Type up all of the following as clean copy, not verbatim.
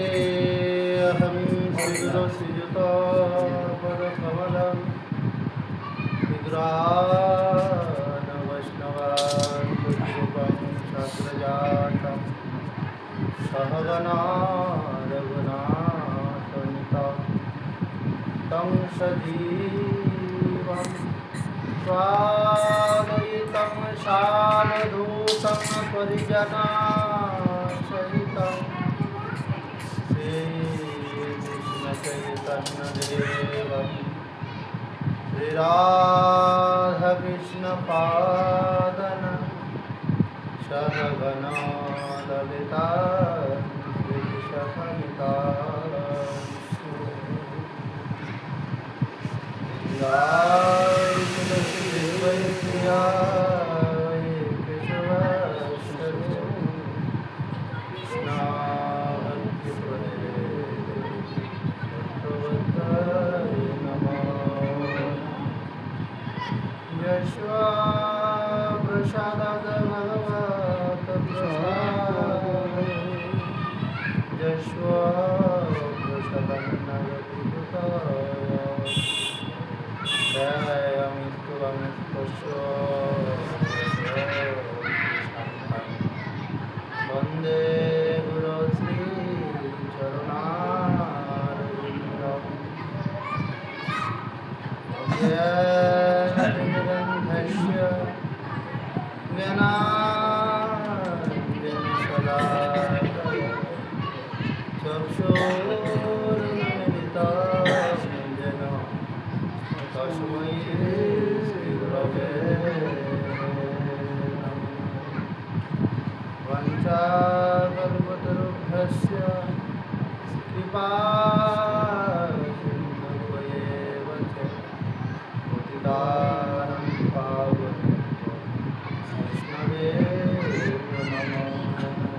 वन्देऽहं श्रीगुरुश्रीयुतापदकमलं विग्रहानवैष्णवान् शास्त्रजातं सहगणा रघुनाथनितं तं सजीवं स्वागतं सावधूतं परिजनासहितं श्रीकृष्णचैतन्यदेवं श्रीराधाकृष्णपादन सहगणा ललिता श्रीसखनिता वन्दे गुरो श्रीचरणारविन्दं ज्ञानतिमिरन्धस्य ज्ञानाञ्जनशलाकया चक्षुरुन्मिलितं येन तस्मै श्रीगुरवे वञ्चाकल्पतरुभ्यश्च कृपासिन्धुभ्येव च पतितानां पावनेभ्यो वैष्णवेभ्यो नमो नमः।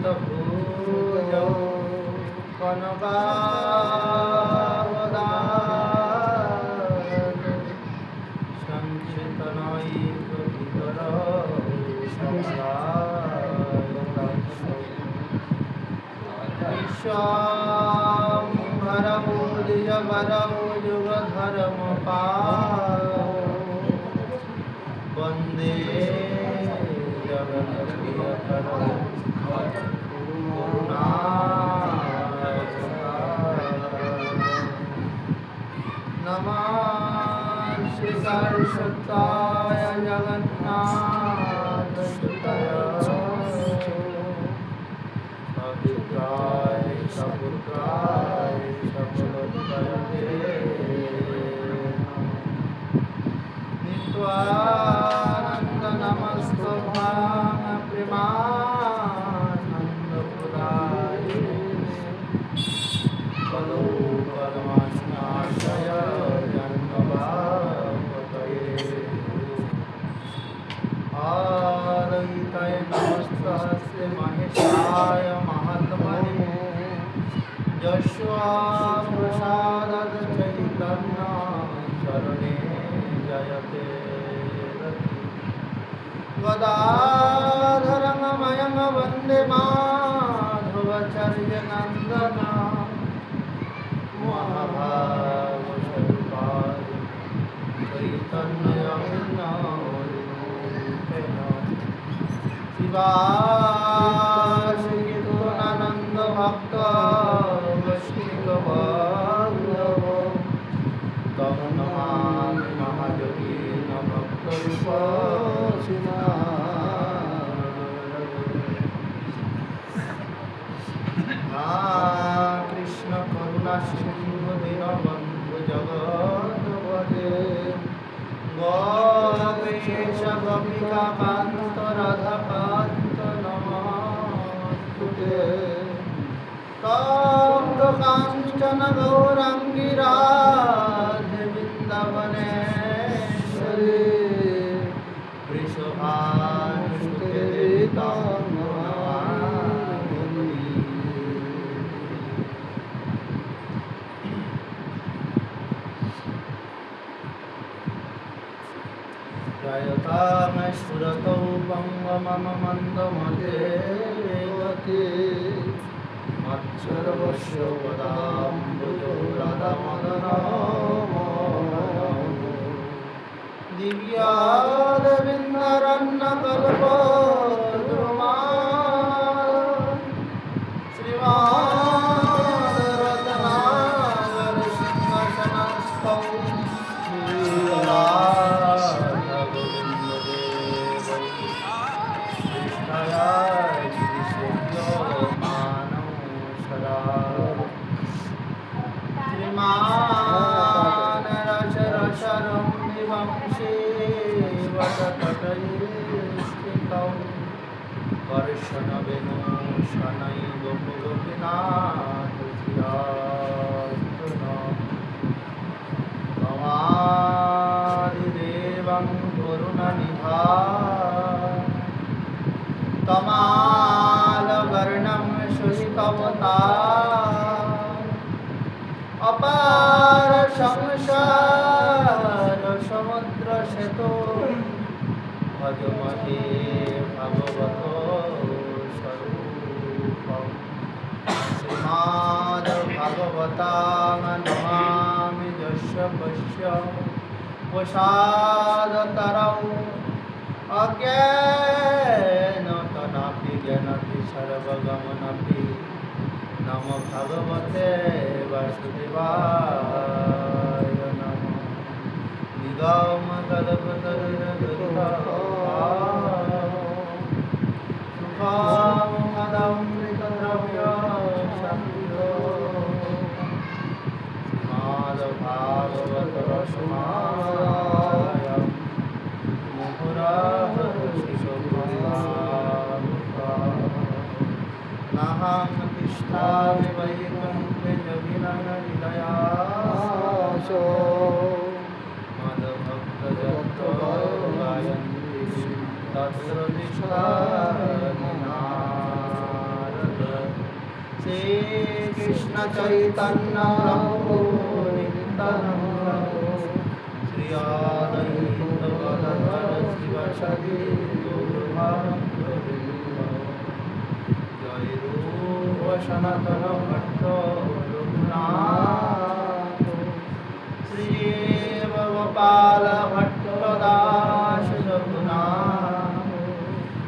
आजनुलम्बितभुजौ कनकावदातु संक्षितनैकभितरौ विश्वाम्भरौ द्विजवरौ युगधर्मपालौ वन्दे जगत्प्रियकरौ नमः श्रीसरस्वत्याय जगन्नाथसुताय सविताय सपुत्राय सकुलोत्तरते नित्वानन्द नमस्तुभ्यं प्रेमानन्दपुराय कलो परमाश्नाशय आरयिताय नमस्तस्ते महेशाय महात्मने यस्वाप्रसादात् चैतन्य शरणे जयते गदाधरं मयं वन्दे माधवचर्यनन्दनं महाभागवतपाद शिवाशिकीर्तनानन्द भक्त वैष्णवबान्धव तं नमामि महायोगीन भक्तरूपसिना कृष्ण करुणा सिन्धु दीनबन्धु जगत्पते गोपेश गोपिकान्त राधाकान्त नमोस्तुते तप्त काञ्चन गौराङ्गी राधे वृन्दावनेश्वरी वृषभानुसुते तां মম মন্দমতে গতি মৎসর্বস্য পদাম্বুজো রাধামদন দিব্যারবিন্দরণ্যকল্পদ্রুমা শ্রীমারত্নাকর সিংহাসনস্থৌ শ্রীরাধগোবিন্দদেবৈ পৃষ্ঠায় শ্রীসেব্যমানৌ সদা শ্রীমান রসরসরং বিবংশে বটতটয়ে স্থিতৌ কর্ষণবেণু শনৈ গোপগোপীনাথ তমাদিদেবং করুণনিধান তমালবর্ণং সুহিতবতার অপার সংসার সমুদ্র সেতু ভজমহে ভগবত স্বরূপম শ্রীমদ্ ভাগবতাং নমামি যস্য পশ্য প্রসাদতরৌ অজ্ঞানতনাপি জ্ঞানপি সর্বগমনপি নমো ভগবতে বাসুদেবায় নমঃ নিগম সুখম মদমৃতদ্রব্য শ্রীমদ্ভাগবত রসমালয়ং মুহুরঃ নাহং তিষ্ঠামি বৈকুণ্ঠে যোগিনঃ হৃদয়াশো মদভক্তযত্র গায়ন্তি তত্র তিষ্ঠামি নারদ শ্রীকৃষ্ণ চৈতন্য প্রভু নিত্যানন্দ শ্রী অদ্বৈত গদাধর শিবসদি গৌরভক্তবৃন্দ জয় রূপ সনাতন ভট্ট রঘুনাথ শ্রীদেব গোপাল ভট্ট দাস রঘুনাথ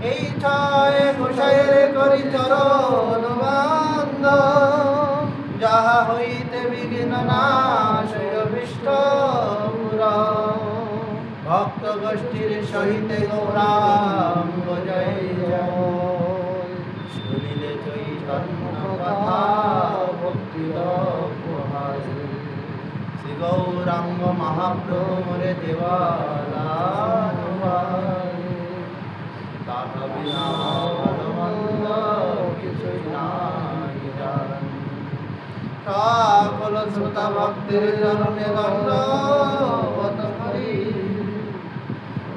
এই ছয় ঘোষের করি চরণ বন্দ যাহা হইতে বিঘ্ন নাশয় অভীষ্ট পুরা ভক্ত গোষ্ঠীর সহিতে গৌরাঙ্গ জয় জয় শুনিলে চৈতন্য কথা ভক্তি শ্রী গৌরাঙ্গ মহাপ্রভু মোরে দেওয়ালানুবাই তাহা বিনা ভালমন্দ কিছুই নাই জান সকল শ্রোতা ভক্তের চরণে দণ্ডবত করি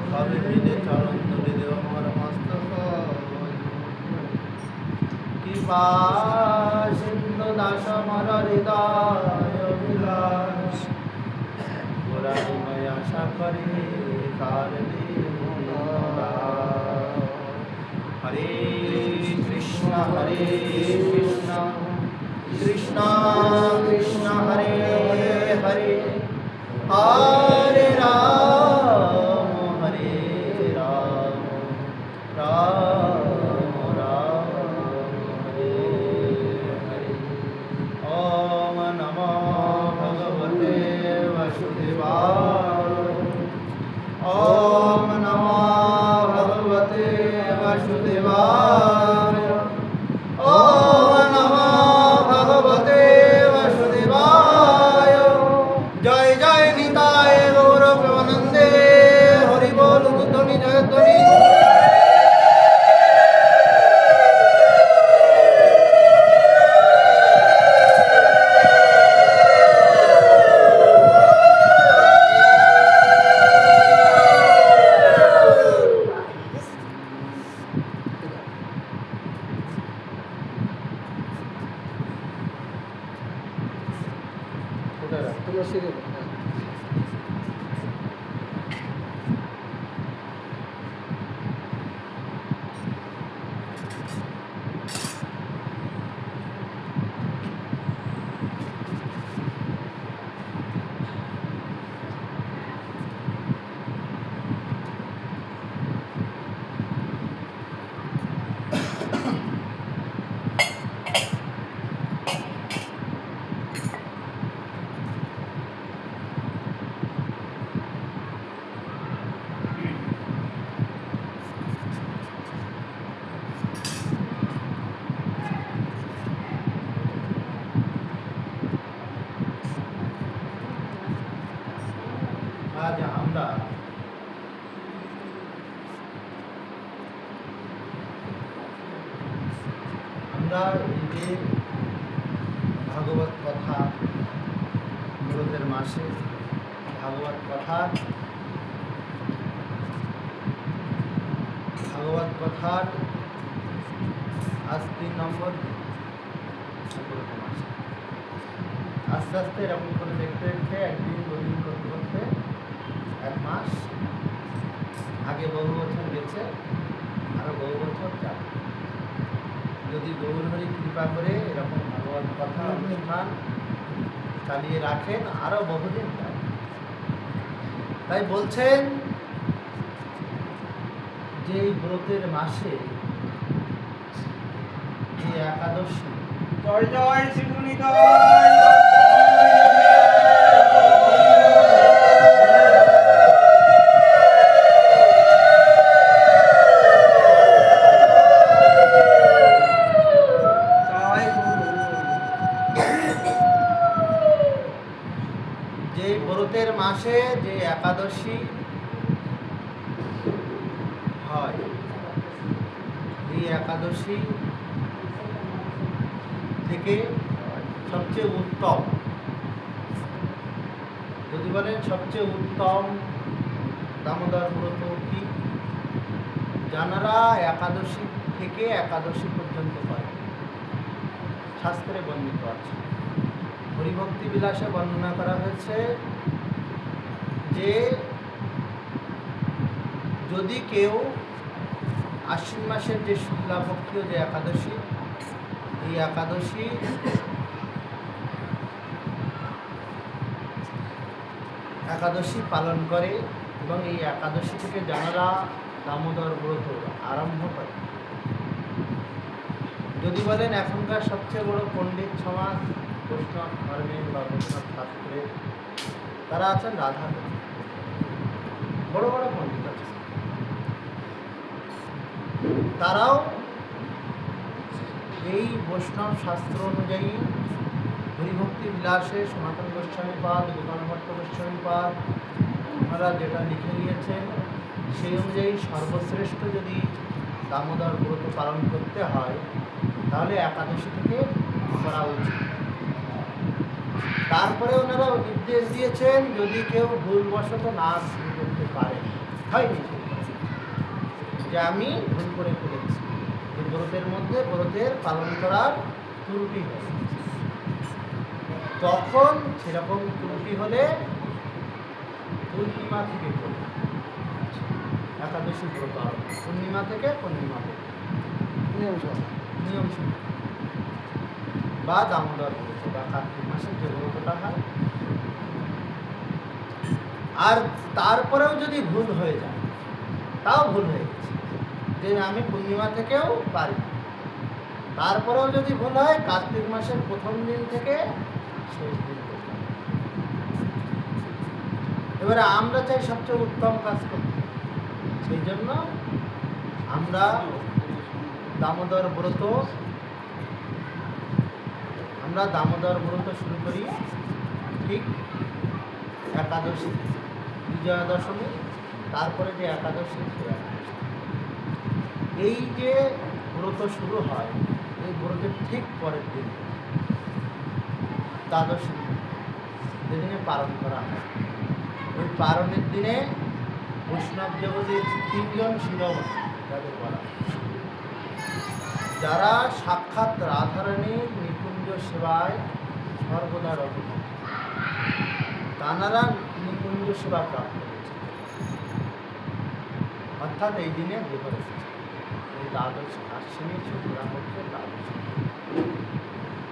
সবে হৃদে চরণ তুলে দেব মোর মস্তক কৃপা সিন্ধু দাস মর হৃদয় অভিলাষ গোরাময় আশা করি কারণে হরে কৃষ্ণ কৃষ্ণ কৃষ্ণ হরে হরে হরে রাম হরে রাম রাম রাম হরে হরে ওম নমো ভগবতে বাসুদেবায় ওম নমো ভগবতে বাসুদেবায় ওম নমো ভগবতে বাসুদেবায় জয় জয় নিতায় গৌর প্রেমানন্দে হরি বল ধ্বনি জয় ধ্বনি তুলসী দেব আমরা এই যে ভাগবত কথা ব্রতের মাসে ভাগবত কথার আজ 3 নম্বর ব্রতের মাসে। আস্তে আস্তে এরকম করে দেখতে দেখতে একদিন দুদিন করতে করতে 1 মাস, আগে বহু বছর গেছে, আরো বহু বছর যাবে। যদি গৌরহরি কৃপা করে এরকম ভগবত কথা অনুষ্ঠান চালিয়ে রাখেন আরো বহুদিন যাবে। তাই বলছেন যে এই ব্রতের মাসে যে একাদশী, জয় জয় শ্রীগুণী যে ব্রতের মাসে যে একাদশী হয়, এই একাদশী থেকে সবচেয়ে উত্তম, যদি বলেন সবচেয়ে উত্তম দামোদর ব্রত কি, যারা একাদশী থেকে একাদশী পর্যন্ত করে, শাস্ত্রে বর্ণিত আছে। হরিভক্তি বিলাসে বর্ণনা করা হয়েছে যে যদি কেউ আশ্বিন মাসের যে শুক্লাপক্ষীয় যে একাদশী, এই একাদশী পালন করে এবং এই একাদশী থেকে যারা দামোদর ব্রত আরম্ভ করে, যদি বলেন এখনকার সবচেয়ে বড় পণ্ডিত সমাজ বৈষ্ণব ধর্মের বা বৈষ্ণব শাস্ত্রের, তারা আছেন রাধা, বড় বড় পণ্ডিত আছে, তারাও এই বৈষ্ণব শাস্ত্র অনুযায়ী হরিভক্তি বিলাসে সনাতন গোস্বামী পাদ, গোপাল ভট্ট গোস্বামী পাদ ওনারা যেটা লিখে নিয়েছেন সেই অনুযায়ী সর্বশ্রেষ্ঠ যদি দামোদর ব্রত পালন করতে হয় তাহলে একাদশী থেকে করা উচিত। তারপরে ওনারা নির্দেশ দিয়েছেন যদি কেউ ভুলবশত না শুরু করতে পারে, হয়নি যে আমি ভুল করে ফেলেছি, যে ব্রতের মধ্যে ব্রতের পালন করার ত্রুটি হয়, তখন সেরকম ত্রুটি হলে পূর্ণিমা থেকে করবে একাদশী ব্রত, পূর্ণিমা থেকে নিয়ম বা দামোদর ব্রত বা কার্তিক মাসের যে ব্রতটা হয়। আর তারপরেও যদি ভুল হয়ে যায়, তাও ভুল হয়ে গেছে যে আমি পূর্ণিমা থেকেও পারি, তারপরেও যদি ভুল হয় কার্তিক মাসের প্রথম দিন থেকে শেষ দিন পর্যন্ত। এবারে আমরা চাই সবচেয়ে উত্তম কাজ করতে, সেই জন্য আমরা দামোদর ব্রত শুরু করি ঠিক একাদশী, বিজয়া দশমী, তারপরে যে একাদশী, এই যে ব্রত শুরু হয় এই ব্রতের ঠিক পরের দিন দ্বাদশী, যেদিনে পালন করা হয়, ওই পালনের দিনে বৈষ্ণব জগতের 3 জন শিরোমণি যাদের বলা, যারা সাক্ষাৎ রাধারানীর নিকুঞ্জ সেবায় সর্বদা রত, তাঁরা নিকুঞ্জ সেবা প্রাপ্ত হয়েছে, অর্থাৎ এই দিনে বিপদ এই দ্বাদশ আশ্বিনী শুক্লাপক্ষের দ্বাদশ,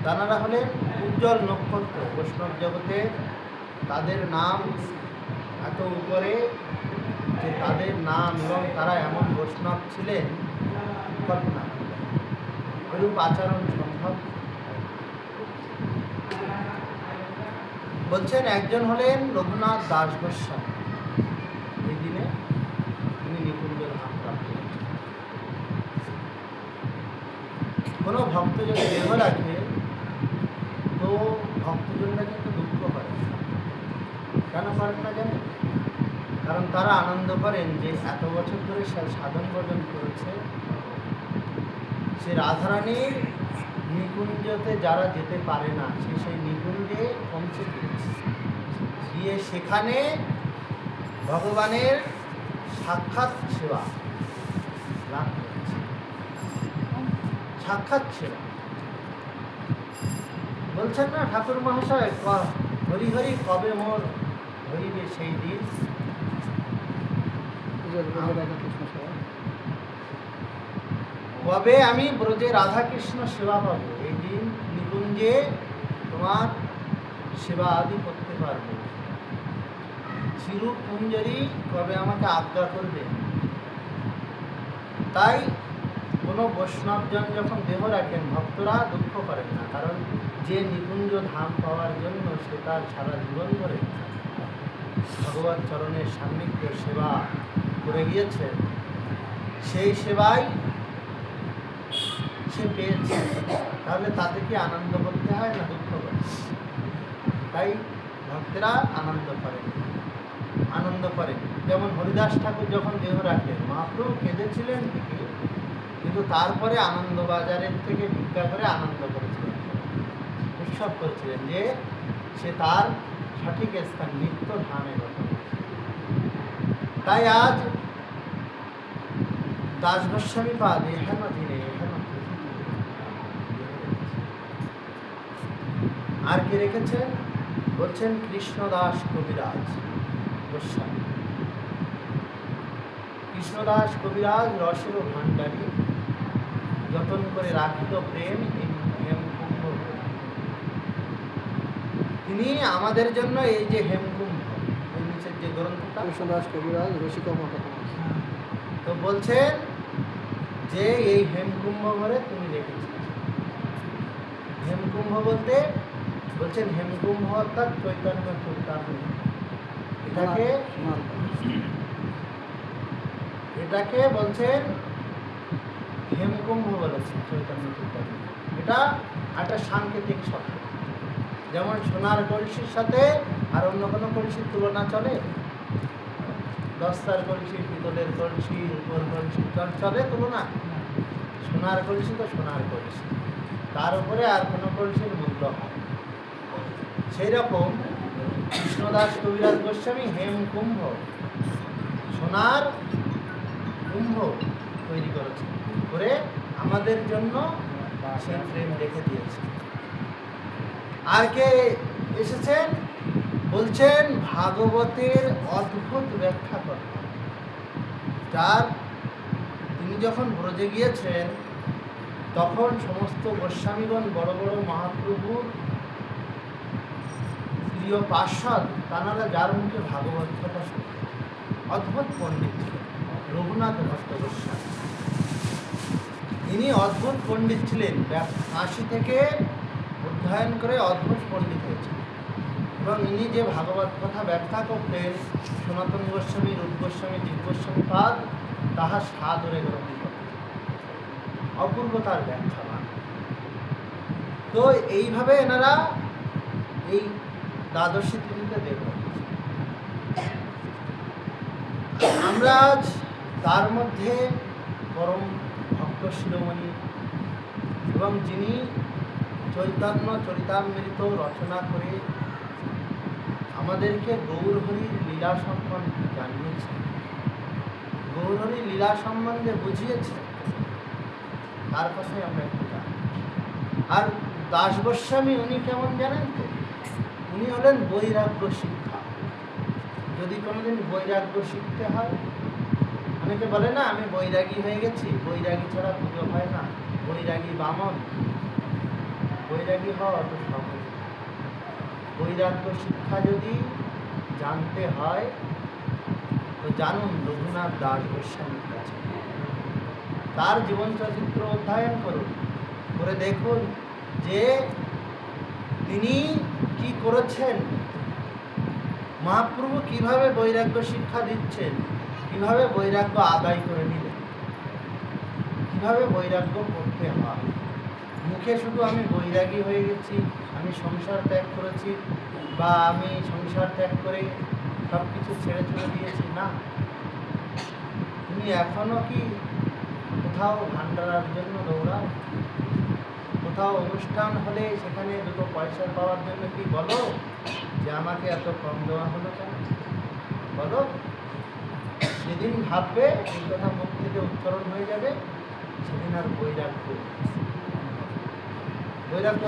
তাঁরা হলেন উজ্জ্বল নক্ষত্র বৈষ্ণব জগতে, তাদের নাম এত উপরে যে তাদের নাম এবং তারা এমন বৈষ্ণব ছিলেন কল্পনা, ওইরূপ আচরণ সম্ভব। বলছেন একজন হলেন রঘুনাথ দাস গোস্বামী, এই দিনে তিনি নিকুঞ্জের নাম প্রাপ্ত হয়েছেন। কোনো ভক্ত যদি দেহ রাখে তো ভক্তজনরা কিন্তু দুঃখ করে, কেন করেন না জানেন? কারণ তারা আনন্দ করেন যে এত বছর ধরে সে সাধন ভজন করেছে, সে রাধারানীর নিকুঞ্জতে যারা যেতে পারে না সে সেই নিকুঞ্জে পৌঁছে গিয়েছে, গিয়ে সেখানে ভগবানের সাক্ষাৎ সেবা লাভ করেছে। সাক্ষাৎ সেবা বলছেন না ঠাকুর মহাশয়, হরি হরি কবে মোর হরিবে সেই দিন, কবে আমি ব্রজে রাধাকৃষ্ণ সেবা পাবো, এই দিন নিকুঞ্জে তোমার সেবা আদি করতে পারবো। চিরু কুঞ্জরি কবে আমাকে আজ্ঞা করবে। তাই কোনো বৈষ্ণবজন যখন দেহ রাখেন ভক্তরা দুঃখ করেন না, কারণ যে নিকুঞ্জ ধাম পাওয়ার জন্য সে তার সারা জীবন ধরে ভগবত চরণের সান্নিধ্য সেবা করে গিয়েছে, সেই সেবাই সে পেয়েছে, তাহলে তাতে কি আনন্দ করতে হয় না দুঃখ করতে? তাই ভক্তেরা আনন্দ করেন। যেমন হরিদাস ঠাকুর যখন দেহ রাখলেন মহাপ্রভু কেঁদেছিলেন ঠিকই, কিন্তু তারপরে আনন্দবাজারের থেকে ভিক্ষা করে আনন্দ করেছিলেন, উৎসব করেছিলেন যে সে তার সঠিক স্থান নিত্য ধামে গত। তাই আজ দাস গোস্বামী পাদ এহেন দিনে আর কি রেখেছেন বলছেন কৃষ্ণদাস কবিরাজ গোস্বামী। কৃষ্ণদাস কবিরাজ রসের ভাণ্ডারী, যতন করে রাখিত প্রেম হেমকুম্ভ। তিনি আমাদের জন্য এই যে হেমকুম্ভ, এই নিচের যে গ্রন্থটা কৃষ্ণদাস কবিরাজ রসিকা তো বলছেন যে এই হেমকুম্ভ ভরে তুমি রেখেছ। হেমকুম্ভ বলতে বলছেন হেমকুম্ভ অর্থাৎ চৈতন্য চৈতামৃত। এটাকে বলছেন হেমকুম্ভ বলেছেন চৈতন্য চৈতামৃত। এটা একটা সাংকেতিক শব্দ। যেমন সোনার কলসির সাথে আর অন্য কোনো কলসির তুলনা চলে? দস্তার কলসি, পিতলের কলসি, রূপোর কলসি চলে তুলনা? সোনার কলসি তো সোনার কলসি, তার উপরে আর কোনো কলসির মূল্য হয়। সেই রকম কৃষ্ণদাস কবিরাজ গোস্বামী হেমকুম্ভ, সোনার কুম্ভ তৈরি করেছে, করে আমাদের জন্য সেই প্রেম রেখে দিয়েছে। আর কে এসেছেন বলছেন ভাগবতের অদ্ভুত ব্যাখ্যা করতে, যার তিনি যখন ব্রজে গিয়েছেন তখন সমস্ত গোস্বামীগণ বড় বড় মহাপ্রভুর প্রিয় পার্ষদ, তাঁরা যার মুখে ভাগবত কথা শুনতেন। অদ্ভুত পণ্ডিত ছিলেন রঘুনাথ ভট্ট গোস্বামী। ইনি অদ্ভুত পণ্ডিত ছিলেন, কাশী থেকে অধ্যয়ন করে অদ্ভুত পণ্ডিত হয়েছেন। এবং ইনি যে ভাগবত কথা ব্যাখ্যা করতেন, সনাতন গোস্বামী, রূপ গোস্বামী, দিব্য গোস্বামী পাদ তাহা সাদরে গ্রহণ করতেন, অপূর্ব তার ব্যাখ্যা মান। তো এইভাবে এনারা এই দ্বাদশী তিথিতে দেখব। আমরা আজ তার মধ্যে পরম ভক্ত শিরোমণি এবং যিনি চৈতন্য চরিতামৃত রচনা করে আমাদেরকে গৌরহরির লীলা সম্বন্ধে জানিয়েছেন, গৌরহরির লীলা সম্বন্ধে বুঝিয়েছেন, তার কথাই আমরা একটু জানি। আর দাস গোস্বামী উনি কেমন জানেন তো? উনি হলেন বৈরাগ্য শিক্ষা। যদি কোনোদিন বৈরাগ্য শিখতে হয়, অনেকে বলে না আমি বৈরাগী হয়ে গেছি, বৈরাগী ছাড়া পুজো হয় না, বৈরাগী বামন। বৈরাগী হওয়া অত সহজ। বৈরাগ্য শিক্ষা যদি জানতে হয় তো জানুন রঘুনাথ দাস গোস্বামীর কাছে, তার জীবন চরিত্র অধ্যয়ন করুন, করে দেখুন যে তিনি কি করেছেন, মহাপ্রভু কিভাবে বৈরাগ্য শিক্ষা দিচ্ছেন, কিভাবে বৈরাগ্য আদায় করে নিলেন, কিভাবে বৈরাগ্য করতে হয়। মুখে শুধু আমি বৈরাগী হয়ে গেছি, আমি সংসার ত্যাগ করেছি, বা আমি সংসার ত্যাগ করে সব কিছু ছেড়ে চলে দিয়েছি, না। তুমি এখনো কি কোথাও ভান্ডারার জন্য দৌড়াও? কোথাও কোথাও অনুষ্ঠান হলে সেখানে দুটো পয়সা পাওয়ার জন্য কি বলো যে আমাকে এত কম দেওয়া হলো কেন? বলো। যেদিন ভাববে এই কথা মুখ থেকে উচ্চারণ হয়ে যাবে, সেদিন আর বৈরাগ্য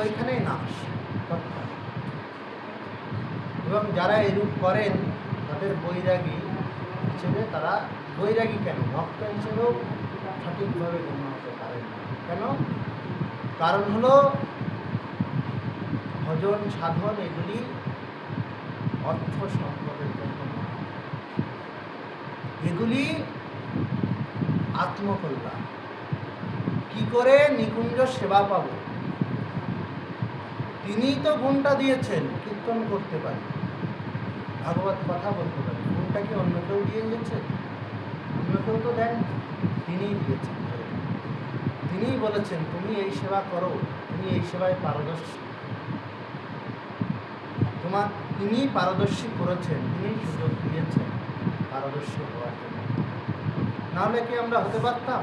ওইখানেই নাশ। এবং যারা এরূপ করেন তাদের বৈরাগী হিসেবে, তারা বৈরাগী কেন, ভক্ত হিসেবেও সঠিকভাবে গণ্য হতে পারেন না। কেন? কারণ হলো ভজন সাধন এগুলি অর্থ সম্পদের জন্য নয়, এগুলি আত্মকল্যাণ। কি করে নিকুঞ্জ সেবা পাব? তিনিই তো গুণটা দিয়েছেন, কীর্তন করতে পারি, ভাগবত কথা বলতে পারি। গুণটা কি অন্য কেউ দিয়ে দিয়েছে? অন্য কেউ তো দেন, তিনিই দিয়েছেন। তিনিই বলেছেন তুমি এই সেবা করো, তুমি এই সেবায় পারদর্শী। তিনি পারদর্শী করেছেন, তিনি সুযোগ দিয়েছেন পারদর্শী হওয়ার জন্য। নাহলে কি আমরা হতে পারতাম?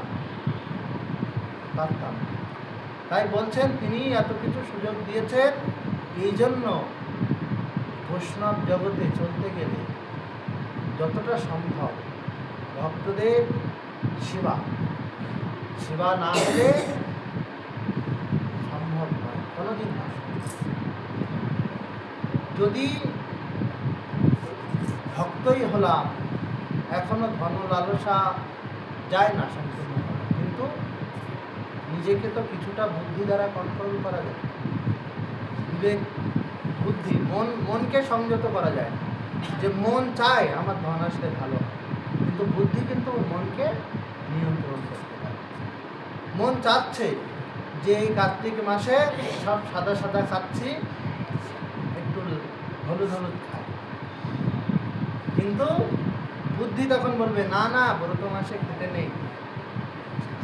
পারতাম। তাই বলছেন তিনি এত কিছু সুযোগ দিয়েছেন। এই জন্য বৈষ্ণব জগতে চলতে গেলে যতটা সম্ভব ভক্তদের সেবা না হলে সম্ভব নয়, কোনোদিন না। যদি ভক্তই হলাম, এখনো ধন লালসা যায় না সম্পূর্ণ, কিন্তু নিজেকে তো কিছুটা বুদ্ধি দ্বারা কন্ট্রোল করা যায়। বিবেক বুদ্ধি, মনকে সংযত করা যায়। যে মন চায় আমার ধন আসলে ভালো, কিন্তু বুদ্ধি কিন্তু মনকে নিয়ন্ত্রণ করতে পারে। মন চাচ্ছে যে এই কার্তিক মাসে সব সাদা সাদা খাচ্ছি, একটু হলুদ হলুদ খাই, কিন্তু বুদ্ধি তখন বলবে না না, ব্রত মাসে খেতে নেই।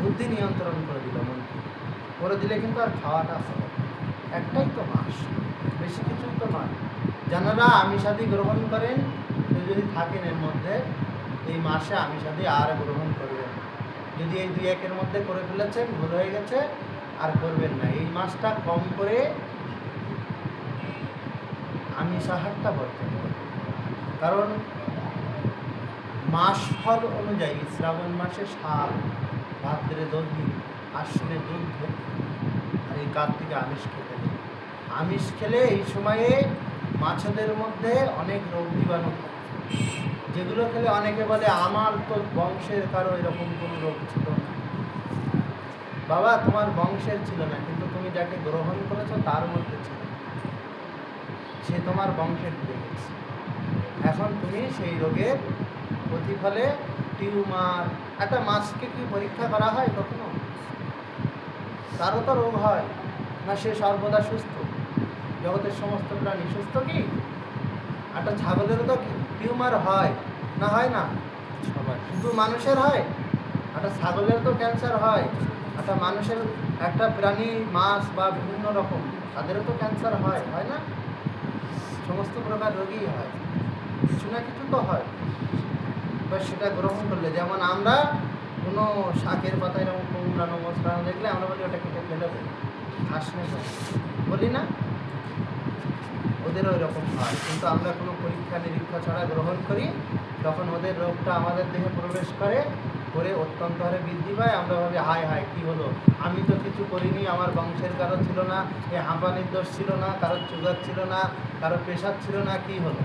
বুদ্ধি নিয়ন্ত্রণ করে দিল, মনকে করে দিলে কিন্তু আর খাওয়াটা হবে। একটাই তো মাস, বেশি কিছুই তো নয়। যারা আমিষাদি গ্রহণ করেন, কেউ যদি থাকেন এর মধ্যে, এই মাসে আমিষাদি আর গ্রহণ করবেন। যদি এই 2-1 মধ্যে করে ফেলেছেন, ভুল হয়ে গেছে, আর করবেন না। এই মাসটা কম করে আমিষাহারটা বর্জন করবেন। কারণ মাস ফল অনুযায়ী শ্রাবণ মাসে শাল, ভাদ্রে দধি, আশ্বিনে দুধ, আর এই কার্তিকে আমিষ খেতে নেই। আমিষ খেলে এই সময়ে মাছেদের মধ্যে অনেক রোগ জীবাণু থাকে, যেগুলো খেলে অনেকে বলে আমার তো বংশের কারো এরকম কোনো রোগ ছিল না। বাবা, তোমার বংশের ছিল না, কিন্তু তুমি যাকে গ্রহণ করেছো তার মধ্যে ছিল, সে তোমার বংশের ঢুকে গেছে। এখন তুমি সেই রোগের প্রতিফলে টিউমার, একটা মাছকে কি পরীক্ষা করা হয় কখনো? তারও তো রোগ হয় না, সে সর্বদা সুস্থ। জগতের সমস্ত প্রাণী সুস্থ কি? একটা ছাগলেরও তো টিউমার হয় না, হয় না? শুধু মানুষের হয়? একটা ছাগলের তো ক্যান্সার হয়। একটা মানুষের, একটা প্রাণী, মাছ বা বিভিন্ন রকম, তাদেরও তো ক্যান্সার হয়, হয় না? সমস্ত প্রকার রোগই হয়, কিছু না কিছু তো হয়। এবার সেটা গ্রহণ করলে, যেমন আমরা কোনো শাকের পাতা এরকম কুমড়ানো মশলানো দেখলে আমরা বলি ওটা কেটে ফেলে দেবো, ঘাস নেই বলি না? ওদেরও এরকম হয়, কিন্তু আমরা কোনো পরীক্ষা নিরীক্ষা ছাড়া গ্রহণ করি, তখন ওদের রোগটা আমাদের দেহে প্রবেশ করে অত্যন্ত হারে বৃদ্ধি পায়। আমরা ভাবি হায় হায় কী হলো, আমি তো কিছু করিনি, আমার বংশের কারো ছিল না, এ হাঁপানির দোষ ছিল না, কারোর সুগার ছিল না, কারো প্রেশার ছিল না, কী হলো?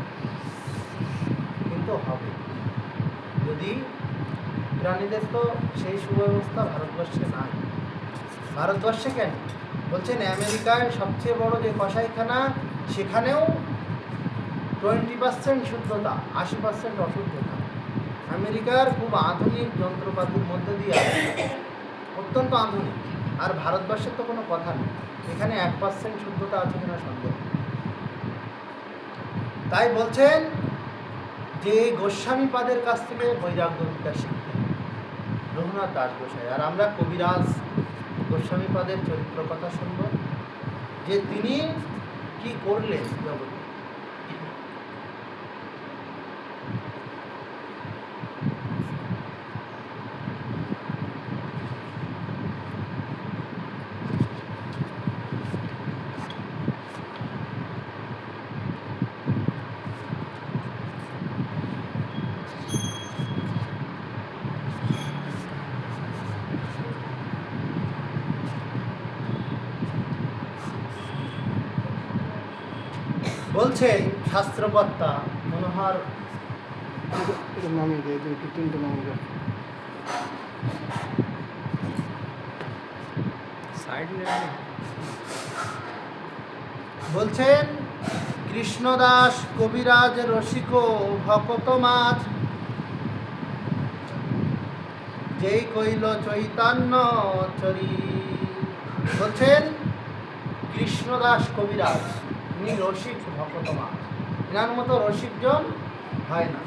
কিন্তু হবে। যদি প্রাণীদের তো সেই সুব্যবস্থা ভারতবর্ষে নাই। ভারতবর্ষে কেন বলছেন, আমেরিকায় সবচেয়ে বড় যে কসাইখানা, সেখানেও 20% শুদ্ধতা, 80% অশুদ্ধতা। আমেরিকার খুব আধুনিক যন্ত্রপাতির মধ্যে দিয়ে অত্যন্ত আধুনিক। আর ভারতবর্ষের তো কোনো কথা নেই, এখানে 1% শুদ্ধতা আছে কিনা সন্দেহ। তাই বলছেন যে গোস্বামী পাদের কাছ থেকে বৈরাগ্য বিদ্যা শিখতে, রঘুনাথ দাস গোসাই। আর আমরা কবিরাজ গোস্বামী পাদের চরিত্র কথা শুনব, যে তিনি কি করলেন জগতে। বলছেন শাস্ত্রকর্তা মনোহর নামিয়ে দিয়ে 2-3টে নামিয়ে দেয়। বলছেন কৃষ্ণদাস কবিরাজ রসিক ভকত মাঝ যেই কইল চৈতন্য চরি। বলছেন কৃষ্ণদাস কবিরাজ ইনি রসিক ভকত মাঝ, এনার মতো রসিকজন হয় না।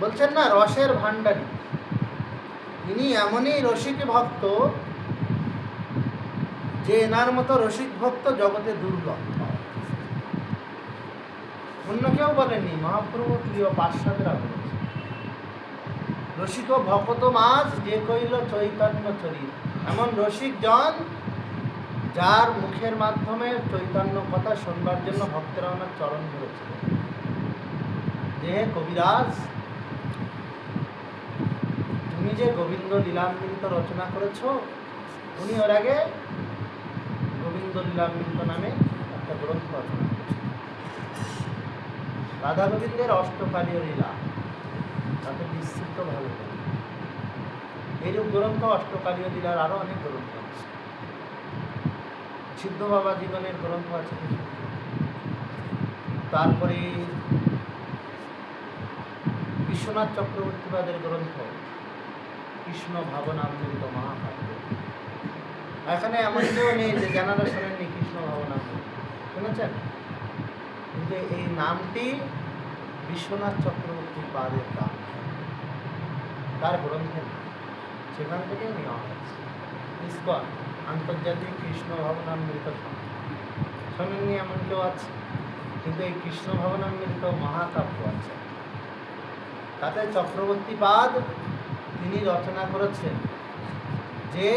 বলছেন না রসের ভাণ্ডারী, ইনি এমনই রসিক ভক্ত যে এনার মতো রসিক ভক্ত জগতে দুর্লভ। অন্য কেউ বলেননি, মহাপ্রভু প্রিয় পার্শ্বদেরা বলেছে রসিক ভকত মাঝ যে কইল চৈতন্য চরিত। এমন রসিক জন যার মুখের মাধ্যমে চৈতন্য কথা শুনবার জন্য ভক্তরা ওনার চরণ ধরেছিল। যে কবিরাজ তুমি যে গোবিন্দ লীলামৃত রচনা করেছ, উনি ওর আগে গোবিন্দ লীলামৃত নামে একটা গ্রন্থ রচনা করেছেন। রাধা গোবিন্দের অষ্টকালীয় লীলা তাতে বিস্তৃতভাবে এইরূপ গ্রন্থ অষ্টকালীয় লীলার আরো অনেক গ্রন্থ আছে। সিদ্ধ বাবা জীবনের গ্রন্থ আছে, তারপরে বিশ্বনাথ চক্রবর্তীবাদের গ্রন্থ কৃষ্ণ ভাবনামৃত মহাকাব্য। এখানে এমন কেউ নেই যে জানারা শোনেননি কৃষ্ণ ভাবনামৃত, শুনেছেন? কিন্তু এই নামটি বিশ্বনাথ চক্রবর্তী পাদের নাম, তার গ্রন্থের নাম, সেখান থেকে নেওয়া হয়েছে। ইসকন আন্তর্জাতিক কৃষ্ণ ভাবনামৃত শোনেননি এমন কেউ আছে? কিন্তু এই কৃষ্ণ ভাবনামৃত মহাকাব্য আছে, তাতে চক্রবর্তী পাদ তিনি রচনা করেছেন যে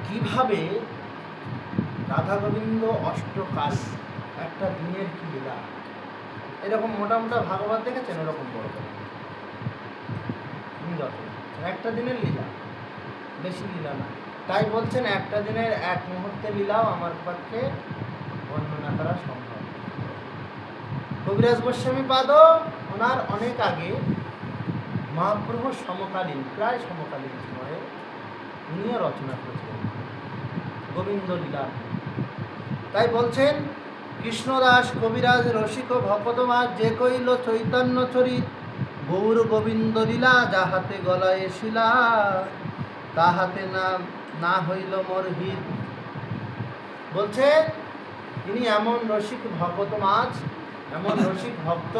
কিভাবে রাধা গোবিন্দ অষ্টকাল একটা দিনের কি লীলা। এরকম মোটা মোটা ভাগবত দেখেছেন? এরকম বড় বড় একটা দিনের লীলা, বেশি লীলা না। তাই বলছেন একটা দিনের এক মুহূর্তের লীলাও আমার পক্ষে বর্ণনা করা সম্ভব। কবিরাজ গোস্বামী পাদও ওনার অনেক আগে মহাপ্রভুর সমকালীন, প্রায় সমকালীন সময়ে উনিও রচনা করেছিলেন গোবিন্দ লীলা। তাই বলছেন কৃষ্ণদাস কবিরাজ রসিক ভকত মাঝ যে কইল চৈতন্য চরিত গৌর গোবিন্দ লীলা যাহাতে গলায় শিলা তাহাতে না হইল মোর হিত। বলছেন তিনি এমন রসিক ভকত মাঝ, এমন রসিক ভক্ত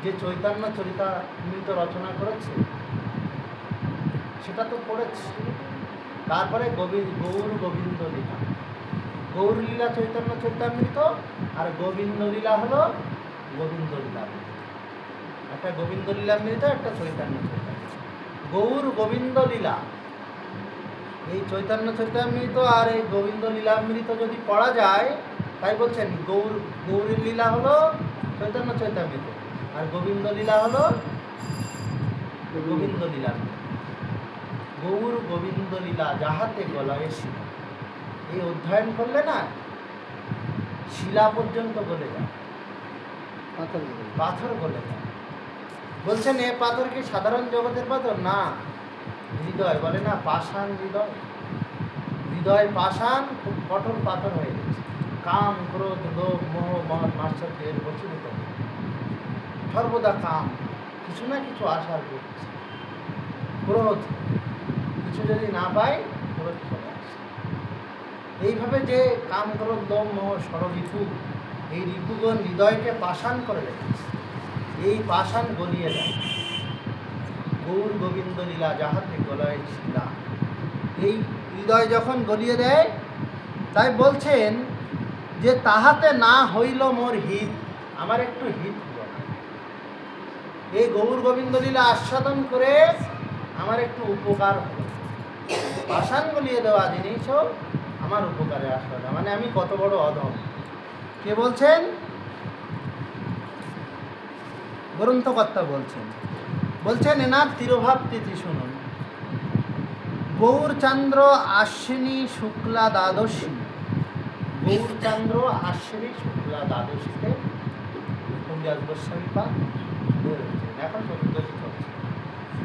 যে চৈতন্য চরিতামৃত রচনা করেছে, সেটা তো পড়েছে। তারপরে গৌর গোবিন্দ লীলা, গৌর লীলা চৈতন্য চরিতামৃত, আর গোবিন্দ লীলা হলো গোবিন্দ লীলা। একটা গোবিন্দ লীলামৃত, একটা চৈতন্য চরিতামৃত। গৌর গোবিন্দ লীলা, এই চৈতন্য চরিতামৃত আর এই গোবিন্দ লীলামৃত যদি পড়া যায়, তাই বলছেন গৌরীর লীলা হলো চৈতন্য চরিতামৃত, আর গোবিন্দ লীলা হলো গোবিন্দ লীলামৃত। গৌর গোবিন্দ লীলা যাহাতে গলায় শিলা, এই অধ্যয়ন করলে না শিলা পর্যন্ত গলে যায়, পাথর গলে যায়। বলছেন এ পাথর কি সাধারণ জগতের পাথর? না, হৃদয় বলে না পাষাণ হৃদয়, হৃদয় পাষাণ খুব কঠোর পাথর হয়ে গেছে। কাম ক্রোধ লোভ মোহ মদ মাৎসর্যের বশীভূত, সর্বদা কাম, কিছু না কিছু আশার করছে। ক্রোধ, কিছু যদি না পায় ক্রোধ চলে আসে। এইভাবে যে কাম ক্রোধ লোভ মোহ ষড়রিপু, এই রিপুগণ হৃদয়কে পাষাণ করে রেখেছে, এই পাষাণ গলিয়ে দেয়। গৌর গোবিন্দ লীলা যাহাতে গলায় শিলা, এই হৃদয় যখন গলিয়ে দেয়, তাই বলছেন যে তাহাতে না হইল মোর হিত, আমার একটু হিত হল না। এই গৌর গোবিন্দ লীলা আস্বাদন করে আমার একটু উপকার হল। পাষাণ গলিয়ে দেওয়া জিনিসও আমার উপকারে আসলো না, মানে আমি কত বড় অধম। কে বলছেন? গ্রন্থকর্তা বলছেন এনার তিরোভাব তিথি শুনুন। গৌরচন্দ্র আশ্বিনী শুক্লা দ্বাদশী গৌরচন্দ্র আশ্বিনী শুক্লা দ্বাদশীতে কবিরাজ গোস্বামী পাদ বের হয়েছিলেন। এখন চতুর্দশী চলছে,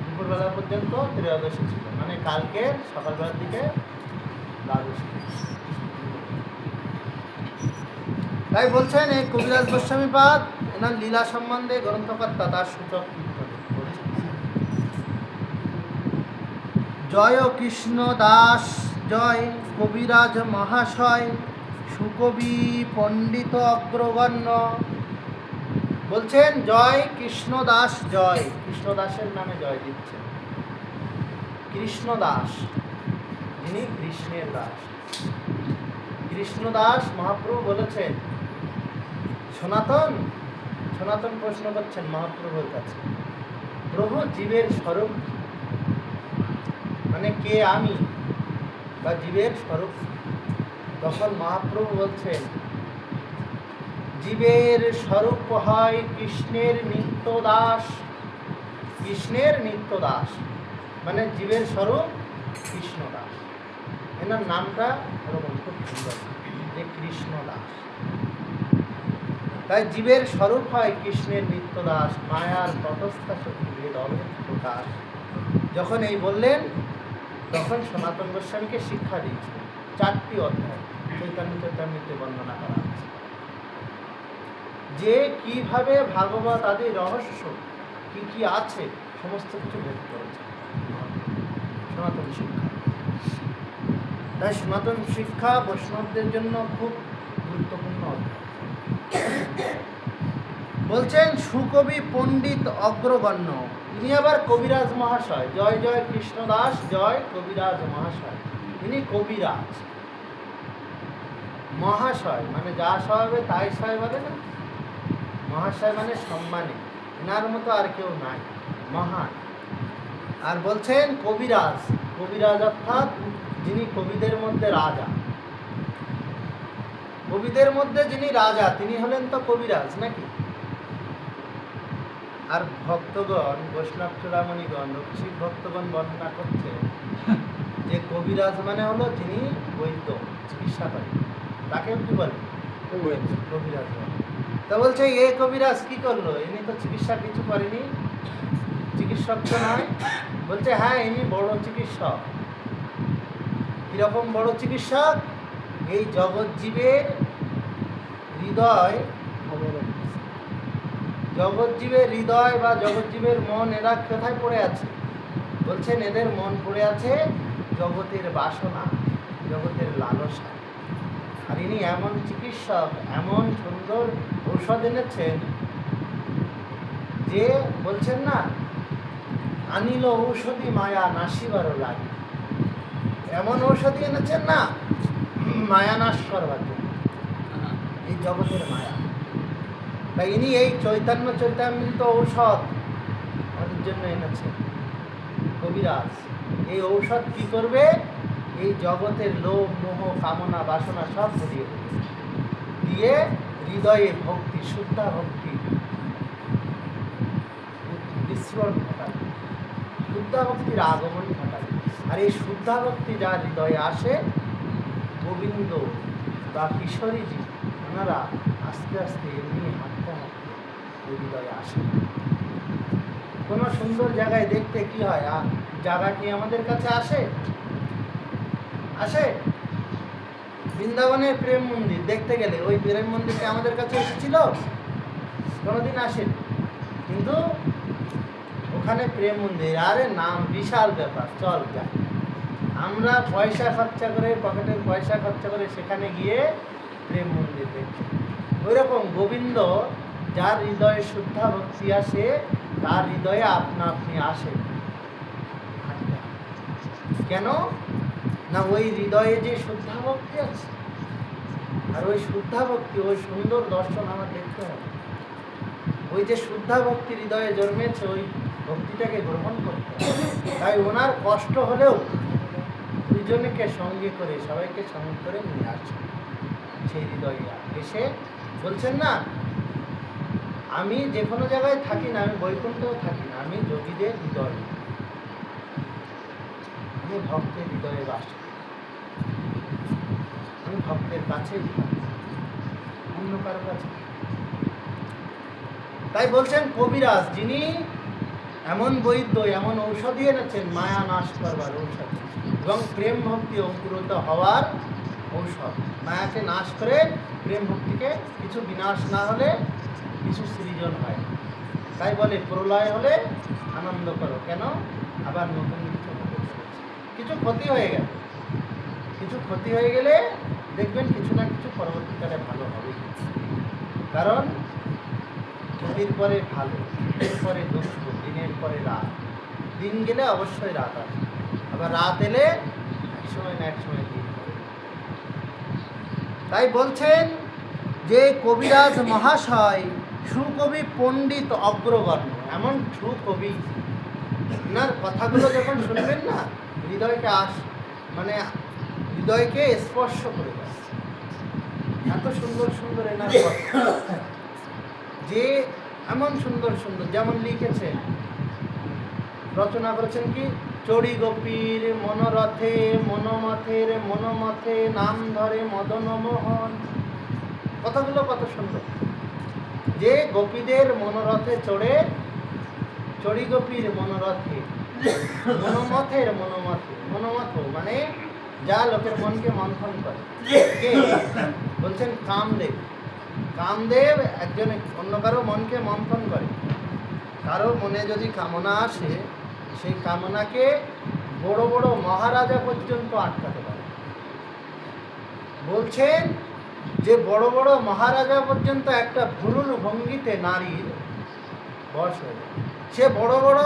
দুপুরবেলা পর্যন্ত ত্রয়োদশী ছিল, মানে কালকে সকালবেলার দিকে দ্বাদশী। তাই বলছেন এই কবিরাজ গোস্বামী পাদ এনার লীলা সম্বন্ধে গ্রন্থকর্তা তার সূচক জয় কৃষ্ণ দাস জয় কবিরাজ মহাশয় সুকবি পণ্ডিত অগ্রগণ্য। বলছেন জয় কৃষ্ণ দাস জয়, কৃষ্ণ দাসের নামে জয় দিচ্ছেন। কৃষ্ণ দাস যিনি কৃষ্ণের দাস, কৃষ্ণ দাস মহাপ্রভু বলেছেন সনাতন সনাতন প্রশ্ন করছেন মহাপ্রভুর কাছে, প্রভু জীবের স্বরূপ মানে কে আমি বা জীবের স্বরূপ? তখন মহাপ্রভু বলছেন জীবের স্বরূপ হয় কৃষ্ণের নিত্য দাস। কৃষ্ণের নিত্য দাস মানে জীবের স্বরূপ কৃষ্ণ দাস। এনার নামটা এরকম খুব সুন্দর যে কৃষ্ণ দাস। তাই জীবের স্বরূপ হয় কৃষ্ণের নিত্য দাস, মায়ার তটস্থা শক্তি ভেদ অভেদ প্রকাশ। যখন এই বললেন তখন সনাতন গোস্বামীকে শিক্ষা দিয়েছে। 4টি অধ্যায় চৈতন্য চৈতামৃতে বর্ণনা করা হচ্ছে যে কিভাবে ভাগবত আদি রহস্য কি কি আছে সমস্ত কিছু ভেদ করেছে সনাতন শিক্ষা। তাই সনাতন শিক্ষা বৈষ্ণবদের জন্য খুব গুরুত্বপূর্ণ অধ্যায়। বলছেন সুকবি পণ্ডিত অগ্রগণ্য, ইনি আবার কবিরাজ মহাশয়। জয় জয় কৃষ্ণদাস জয় কবিরাজ মহাশয়, ইনি কবিরাজ। মহাশয় মানে যা স্বভাবে তাই সয় বলে না, মহাশয় মানে সম্মানে, এনার মতো আর কেউ নাই, মহান। আর বলছেন কবিরাজ, কবিরাজ অর্থাৎ যিনি কবিদের মধ্যে রাজা। কবিদের মধ্যে যিনি রাজা তিনি হলেন তো কবিরাজ নাকি? আর ভক্তগণ বৈষ্ণব চূড়ামণিগণ রক্ষিক ভক্তগণ বর্ণনা করছে যে কবিরাজ মানে হলো যিনি বৈদ্য চিকিৎসা করেন, তাকে কি বলে? কবিরাজ। তা বলছে এ কবিরাজ কি করলো? ইনি তো চিকিৎসা কিছু করেনি, চিকিৎসক তো নয়। বলছে হ্যাঁ ইনি বড় চিকিৎসক। কিরকম বড় চিকিৎসক? এই জগৎজীবের হৃদয়, জগৎজীবের হৃদয় বা জগৎজীবের মন এরা কোথায় পড়ে আছে? বলছেন এদের মন পড়ে আছে জগতের বাসনা, জগতের লালসা। আর ইনি এমন চিকিৎসক, এমন সুন্দর ঔষধ এনেছেন যে বলছেন না আনিল ঔষধি মায়া নাশিবারও লাগে। এমন ঔষধি এনেছেন না মায়া নাশ করবার জন্য, এই জগতের মায়া। তাই ইনি এই চৈতন্য চৈতামৃত ঔষধ আমাদের জন্য এনেছেন কবিরাজ। এই ঔষধ কি করবে? এই জগতের লোভ মোহ কামনা বাসনা সব ধরিয়ে দেবে, দিয়ে হৃদয়ে ভক্তি, শুদ্ধা ভক্তি বিস্ফোরণ ঘটাবে, শুদ্ধা ভক্তির আগমন ঘটাবে। আর এই শুদ্ধা ভক্তি যার হৃদয়ে আসে, গোবিন্দ বা কিশোরীজি ওনারা আস্তে আস্তে এমনি হাঁটতে হাঁটতে ওই হৃদয়ে আসে। কোনো সুন্দর জায়গায় দেখতে কি হয়, জায়গা কি আমাদের কাছে আসে? আসে? বৃন্দাবনের প্রেম মন্দির দেখতে গেলে ওই প্রেম মন্দিরটা আমাদের কাছে এসেছিল? কোনোদিন আসেনি। কিন্তু ওখানে প্রেম মন্দির, আরে নাম বিশাল ব্যাপার, চল যাই। আমরা পয়সা খরচা করে, পকেটের পয়সা খরচা করে সেখানে গিয়ে প্রেম মন্দির দেখি। ওই রকম গোবিন্দ যার হৃদয়ে শুদ্ধা ভক্তি আসে, তার হৃদয়ে আপনা আপনি আসে। কেন না ওই হৃদয়ে যে শুদ্ধা ভক্তি আছে, আর ওই শুদ্ধা ভক্তি, ওই সুন্দর দর্শন আমার দেখতে হবে। ওই যে শুদ্ধা ভক্তি হৃদয়ে জন্মেছে, ওই ভক্তিটাকে গ্রহণ করতে হবে। তাই ওনার কষ্ট হলেও দুজনকে সঙ্গে করে, সবাইকে সঙ্গে করে নিয়ে আসছে সেই হৃদয়ে। এসে বলছেন না আমি যে কোনো জায়গায় থাকি না, আমি বৈকুণ্ঠেও থাকি না, আমি যোগীদের হৃদয়ে, আমি ভক্তের হৃদয়ে বাস করি। আমি ভক্তের কাছেই থাকি, অন্য কারো কাছে। তাই বলছেন কবিরাজ যিনি এমন বৈদ্য, এমন ঔষধি এনেছেন মায়া নাশ করবার ঔষধ এবং প্রেম ভক্তি অঙ্কুরিত হওয়ার ঔষধ। মায়াকে নাশ করে প্রেম ভক্তিকে কিছু বিনাশ না হলে কিছু সৃজন হয়। তাই বলে প্রলয় হলে আনন্দ করো, কেন আবার নতুন কিছু হতে চলেছে। কিছু ক্ষতি হয়ে গেল, কিছু ক্ষতি হয়ে গেলে দেখবেন কিছু না কিছু পরবর্তীকালে ভালো হবে। কারণ ক্ষতির পরে ভালো, দিনের পরে দুঃখ, দিনের পরে রাত, দিন গেলে অবশ্যই রাত আসে, আবার রাত এলে এক সময় না এক সময় দিন হবে। তাই বলছেন যে কবিরাজ মহাশয় সুকবি পণ্ডিত অগ্রগণ্য, এমন সুকবি, ওনার কথাগুলো যখন শুনবেন না হৃদয়কে মানে হৃদয়কে স্পর্শ করে দেয়। এত সুন্দর সুন্দর এনার কথা, যে এমন সুন্দর সুন্দর, যেমন লিখেছেন, রচনা করেছেন কি, চড়ি গোপীর মনোরথে মনোমথের মনোমথে নাম ধরে মদন মোহন। কথাগুলো কত সুন্দর, যে গোপীদের মনোরথে চড়ে, চড়ি গোপীর মনোরথে মনোমথের মনোমথে, মনোমথ মানে যা লোকের মনকে মন্থন করে। কে বলছেন? কামদেব। কামদেব একজন অন্য কারো মনকে মন্থন করে। কারো মনে যদি কামনা আসে, সেই কামনাকে বড় বড় মহারাজা পর্যন্ত আটকাতে পারে। বলছেন যে বড় বড় মহারাজা পর্যন্ত একটা ভুরুর ভঙ্গিতে নারীর বশ হয়ে যায়। সে বড় বড়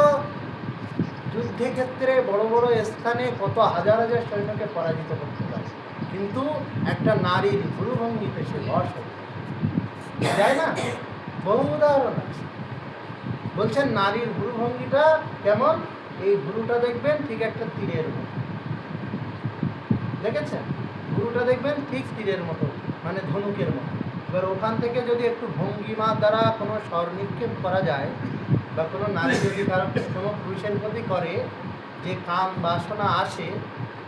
যুদ্ধক্ষেত্রে বড় বড় স্থানে কত হাজার হাজার সৈন্যকে পরাজিত করতে পারে, কিন্তু একটা নারীর ভুরুভঙ্গিতে সে বশ হয়ে যায় না? বহু উদাহরণ আছে। বলছেন নারীর ভুরুভঙ্গিটা কেমন? এই ভুরুটা দেখবেন ঠিক একটা তীরের মতো, দেখেছেন? ভুরুটা দেখবেন ঠিক তীরের মতো, মানে ধনুকের মতো। এবার ওখান থেকে যদি একটু ভঙ্গিমার দ্বারা কোনো স্বর নিক্ষেপ করা যায়, বা কোনো নারী যদি কারণ কোনো পুরুষের প্রতি করে, যে কাম বাসনা আসে,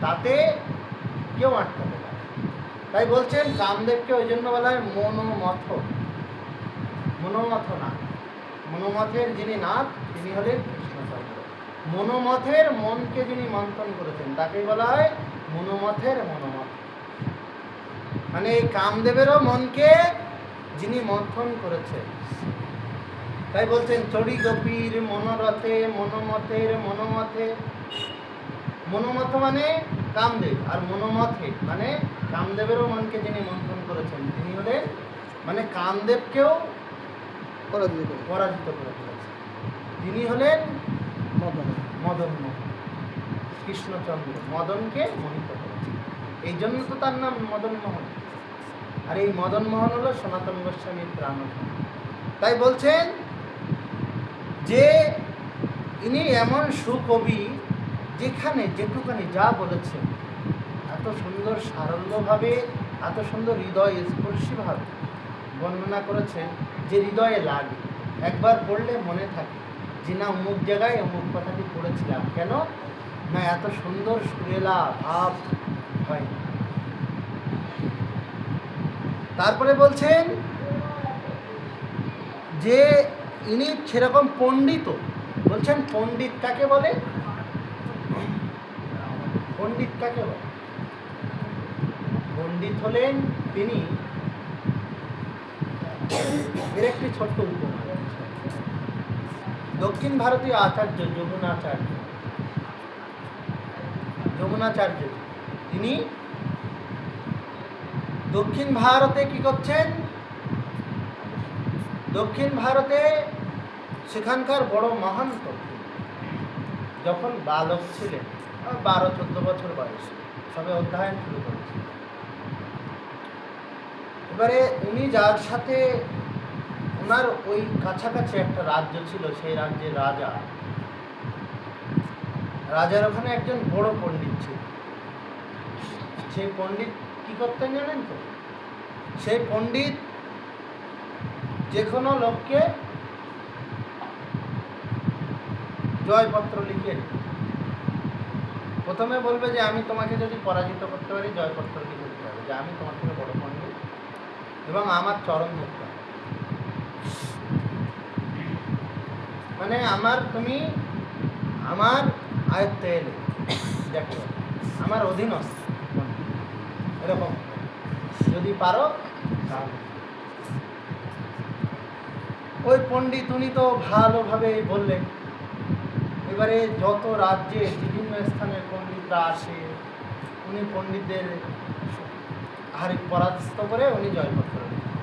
তাতে কেউ আটকাতে পারে। তাই বলছেন কামদেবকে ওই জন্য বলা হয় মনোমথ। মনোমথ না, মনোমথের যিনি নাথ তিনি হলেন কৃষ্ণচন্দ্র। মনোমথের মনকে যিনি মন্থন করেছেন তাকেই বলা হয় মনোমথের মনোমথ। মানে এই কামদেবেরও মনকে যিনি মন্থন করেছেন। তাই বলছেন চড়ি গোপীর মনোরথে মনোমথের মনোমথে। মনোমথ মানে কামদেব, আর মনোমথে মানে কামদেবেরও মনকে যিনি মন্থন করেছেন তিনি হলেন, মানে কামদেবকেও পরাজিত করে ফেলেছেন তিনি হলেন মদন মোহন। কৃষ্ণচন্দ্র মদনকে মোহিত করেছেন, এই জন্য তো তার নাম মদন মোহন। আর এই মদন মোহন হলো সনাতন গোস্বামীর প্রাণ। তাই বলছেন যে ইনি এমন সুকবি, যেখানে যেটুকানি যা বলেছেন এত সুন্দর সারল্যভাবে, এত সুন্দর হৃদয় স্পর্শীভাবে বর্ণনা করেছেন যে হৃদয়ে লাগে, একবার পড়লে মনে থাকে যে না অমুক জায়গায় অমুক কথাটি পড়েছিলাম। কেন না? এত সুন্দর সুরেলা ভাব হয়। তারপরে বলছেন যে ইনি সেরকম পণ্ডিত। বলছেন পণ্ডিত কাকে বলে? পণ্ডিত কাকে বলে? পণ্ডিত হলেন তিনি, এর একটি ছোট্ট উপমা। দক্ষিণ ভারতীয় আচার্য যমুনাচার্য তিনি দক্ষিণ ভারতে কি করছেন? দক্ষিণ ভারতে সেখানকার বড় মহান্ত যখন বালক ছিলেন, 12-14 বছর বয়সে সবে অধ্যয়ন শুরু করেছেন। এবারে উনি যার সাথে, ওনার ওই কাছাকাছি একটা রাজ্য ছিল, সেই রাজ্যের রাজার ওখানে একজন বড় পণ্ডিত ছিল। সেই পণ্ডিত কি করতেন জানেন তো? সেই পণ্ডিত যে কোনো লোককে জয়পত্র লিখে প্রথমে বলবে যে আমি তোমাকে যদি পরাজিত করতে পারি জয়পত্র লিখে দিতে হবে যে আমি তোমার থেকে বড় পণ্ডিত এবং আমার চরণ ধরতে হবে। মানে তুমি আমার আয়ত্তে এলে, দেখো আমার অধীনস্থ এরকম যদি পারো তাহলে। ওই পণ্ডিত উনি তো ভালোভাবে বললেন। এবারে যত রাজ্যে বিভিন্ন স্থানের পণ্ডিতরা আসে, উনি পণ্ডিতদের হারি পরাস্ত করে উনি জয়পত্র লিখেন।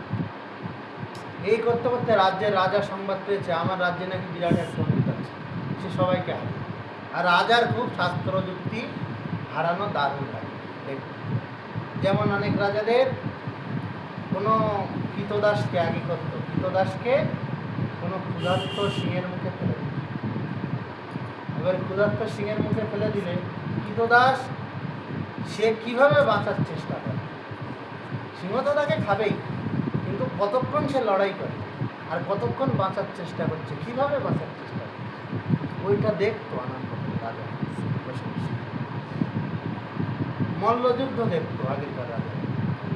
এই করতে করতে রাজ্যের রাজা সংবাদ পেয়েছে আমার রাজ্যে নাকি বিরাট এক পণ্ডিত আছে, সে সবাইকে হারে। আর রাজার খুব শাস্ত্র যুক্তি হারানো দারুণ লাগে। যেমন অনেক রাজাদের কোনো কৃতদাসকে আগে করতো, কৃতদাসকে কোনো ক্ষুধার্ত সিংহের মুখে ফেলে দিত। এবার ক্ষুধার্ত সিংহের মুখে ফেলে দিলে কৃতদাস সে কিভাবে বাঁচার চেষ্টা করে, সিংহ তো তাকে খাবেই, কিন্তু কতক্ষণ সে লড়াই করে আর কতক্ষণ বাঁচার চেষ্টা করছে, কিভাবে বাঁচার চেষ্টা করে, ওইটা দেখতো আনন্দ রাজা বসে বসে। মল্লযুদ্ধ দেখতো আগেকার রাজা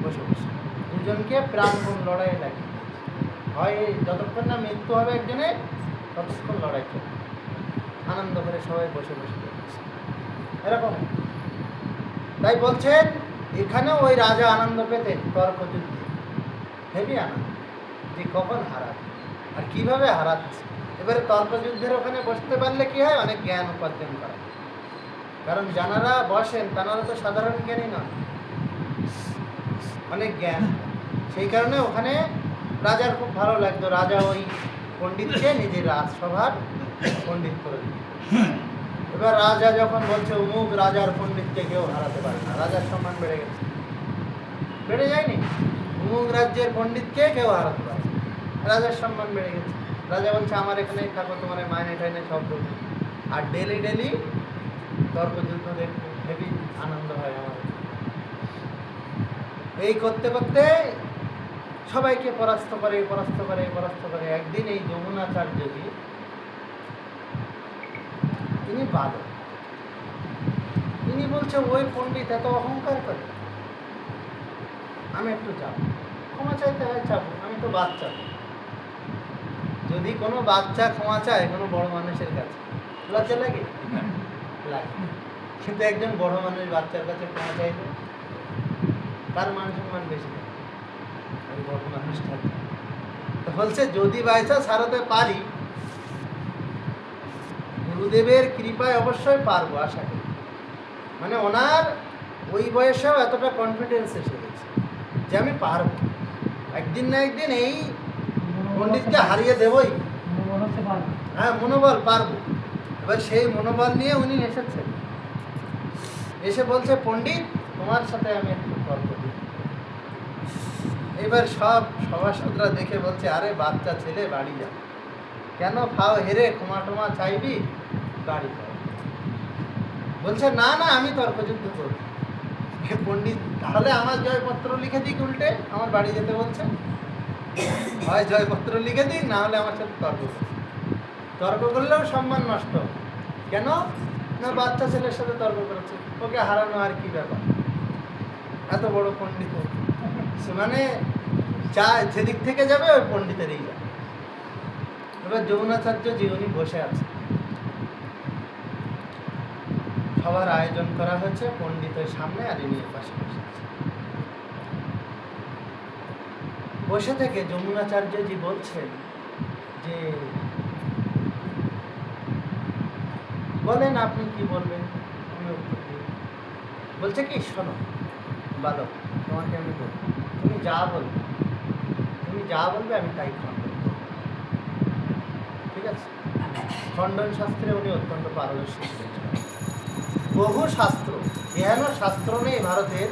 বসে বসে, দুজনকে প্রাণপণ লড়াই লাগে, হয় যতক্ষণ না মৃত্যু হবে একজনের ততক্ষণ লড়াই চলবে, আনন্দ করে সবাই বসে বসে দেখছে এরকম। তাই বলছেন এখানেও ওই রাজা আনন্দ পেতেন তর্ক যুদ্ধে, হেবি আনন্দ যে কখন হারাবে আর কিভাবে হারাচ্ছে। এবারে তর্ক যুদ্ধের ওখানে বসতে পারলে কি হয়, অনেক জ্ঞান উপার্জন করা, কারণ যারা বসেন তারা তো সাধারণ জ্ঞানী নন, অনেক জ্ঞান। সেই কারণে ওখানে রাজার খুব ভালো লাগতো, রাজা ওই পণ্ডিতকে নিজের রাজসভার পণ্ডিত করে দিত। এবার রাজা যখন বলছে অমুক রাজার পণ্ডিতকে কেউ হারাতে পারে না, রাজার সম্মান বেড়ে গেছে, বেড়ে যায়নি? অমুক রাজ্যের পণ্ডিতকে কেউ হারাতে পারে, রাজার সম্মান বেড়ে গেছে। রাজা বলছে আমার এখানে থাকো, তোমার মাইনে টাইনে সব দেবো, আর ডেলি ডেলি তর্কযুদ্ধ দেখবো, হেবি আনন্দ হয় আমার। এই করতে করতে সবাইকে পরাস্ত করে পরাস্ত করে পরাস্ত করে। একদিন এই যমুনাচার্যজি তিনি বাদক, তিনি বলছে ওই পণ্ডিত এত অহংকার করে, আমি একটু যাবো, ক্ষমা চাইতে হয় যাবো, আমি তো বাচ্চা। যদি কোনো বাচ্চা ক্ষমা চায় কোনো বড় মানুষের কাছে লজ্জা লাগে? লাগে। কিন্তু একজন বড় মানুষ বাচ্চার কাছে ক্ষমা চাইবে, তার মান সম্মান বেশি থাকে, ওই বড় মানুষটা। তো বলছে যদি বাইচান্স হারাতে পারি, গুরুদেবের কৃপায় অবশ্যই পারবো, আশা করি। মানে ওনার ওই বয়সেও এতটা কনফিডেন্স এসে গেছে যে আমি পারবো, একদিন না একদিন এই পণ্ডিতকে হারিয়ে দেবই। হ্যাঁ, মনোবল, পারবো। এবার সেই মনোবল নিয়ে উনি এসেছেন, এসে বলছে পণ্ডিত তোমার সাথে আমি একটু তর্ক করি। এবার সব সভাসদরা দেখে বলছে আরে বাচ্চা ছেলে, বাড়ি যা, কেন ফাও হেরে ক্ষমা টমা চাইবি, বাড়ি যাও। বলছে না না আমি তর্কযুদ্ধ করবো। পণ্ডিত তাহলে আমার জয়পত্র লিখে দিক, উল্টে আমার বাড়ি যেতে বলছে, হয় জয়পত্র লিখে দিক, না হলে আমার সাথে তর্ক করবে। তর্ক করলেও সম্মান নষ্ট, কেন না বাচ্চা ছেলের সাথে তর্ক করেছে, ওকে হারানো আর কি ব্যাপার, এত বড় পণ্ডিত সে, মানে যা যেদিক থেকে যাবে ওই পণ্ডিতেরই যাবে। এবার যমুনাচার্যজি উনি বসে আছে, সবার আয়োজন করা হয়েছে, পণ্ডিতের সামনে আর ইনি পাশে বসে আছে। বসে থেকে যমুনাচার্যজি বলছেন যে বলেন আপনি কি বলবেন। আমি উত্তর দিই। বলছে কি শোনো বালক, তোমাকে আমি বলবো, তুমি যা বলবে, তুমি যা বলবে আমি তাই খণ্ডন করব, ঠিক আছে? খণ্ডন শাস্ত্রে উনি অত্যন্ত পারদর্শী ছিলেন। বহু শাস্ত্র, এহেন শাস্ত্র নেই ভারতের,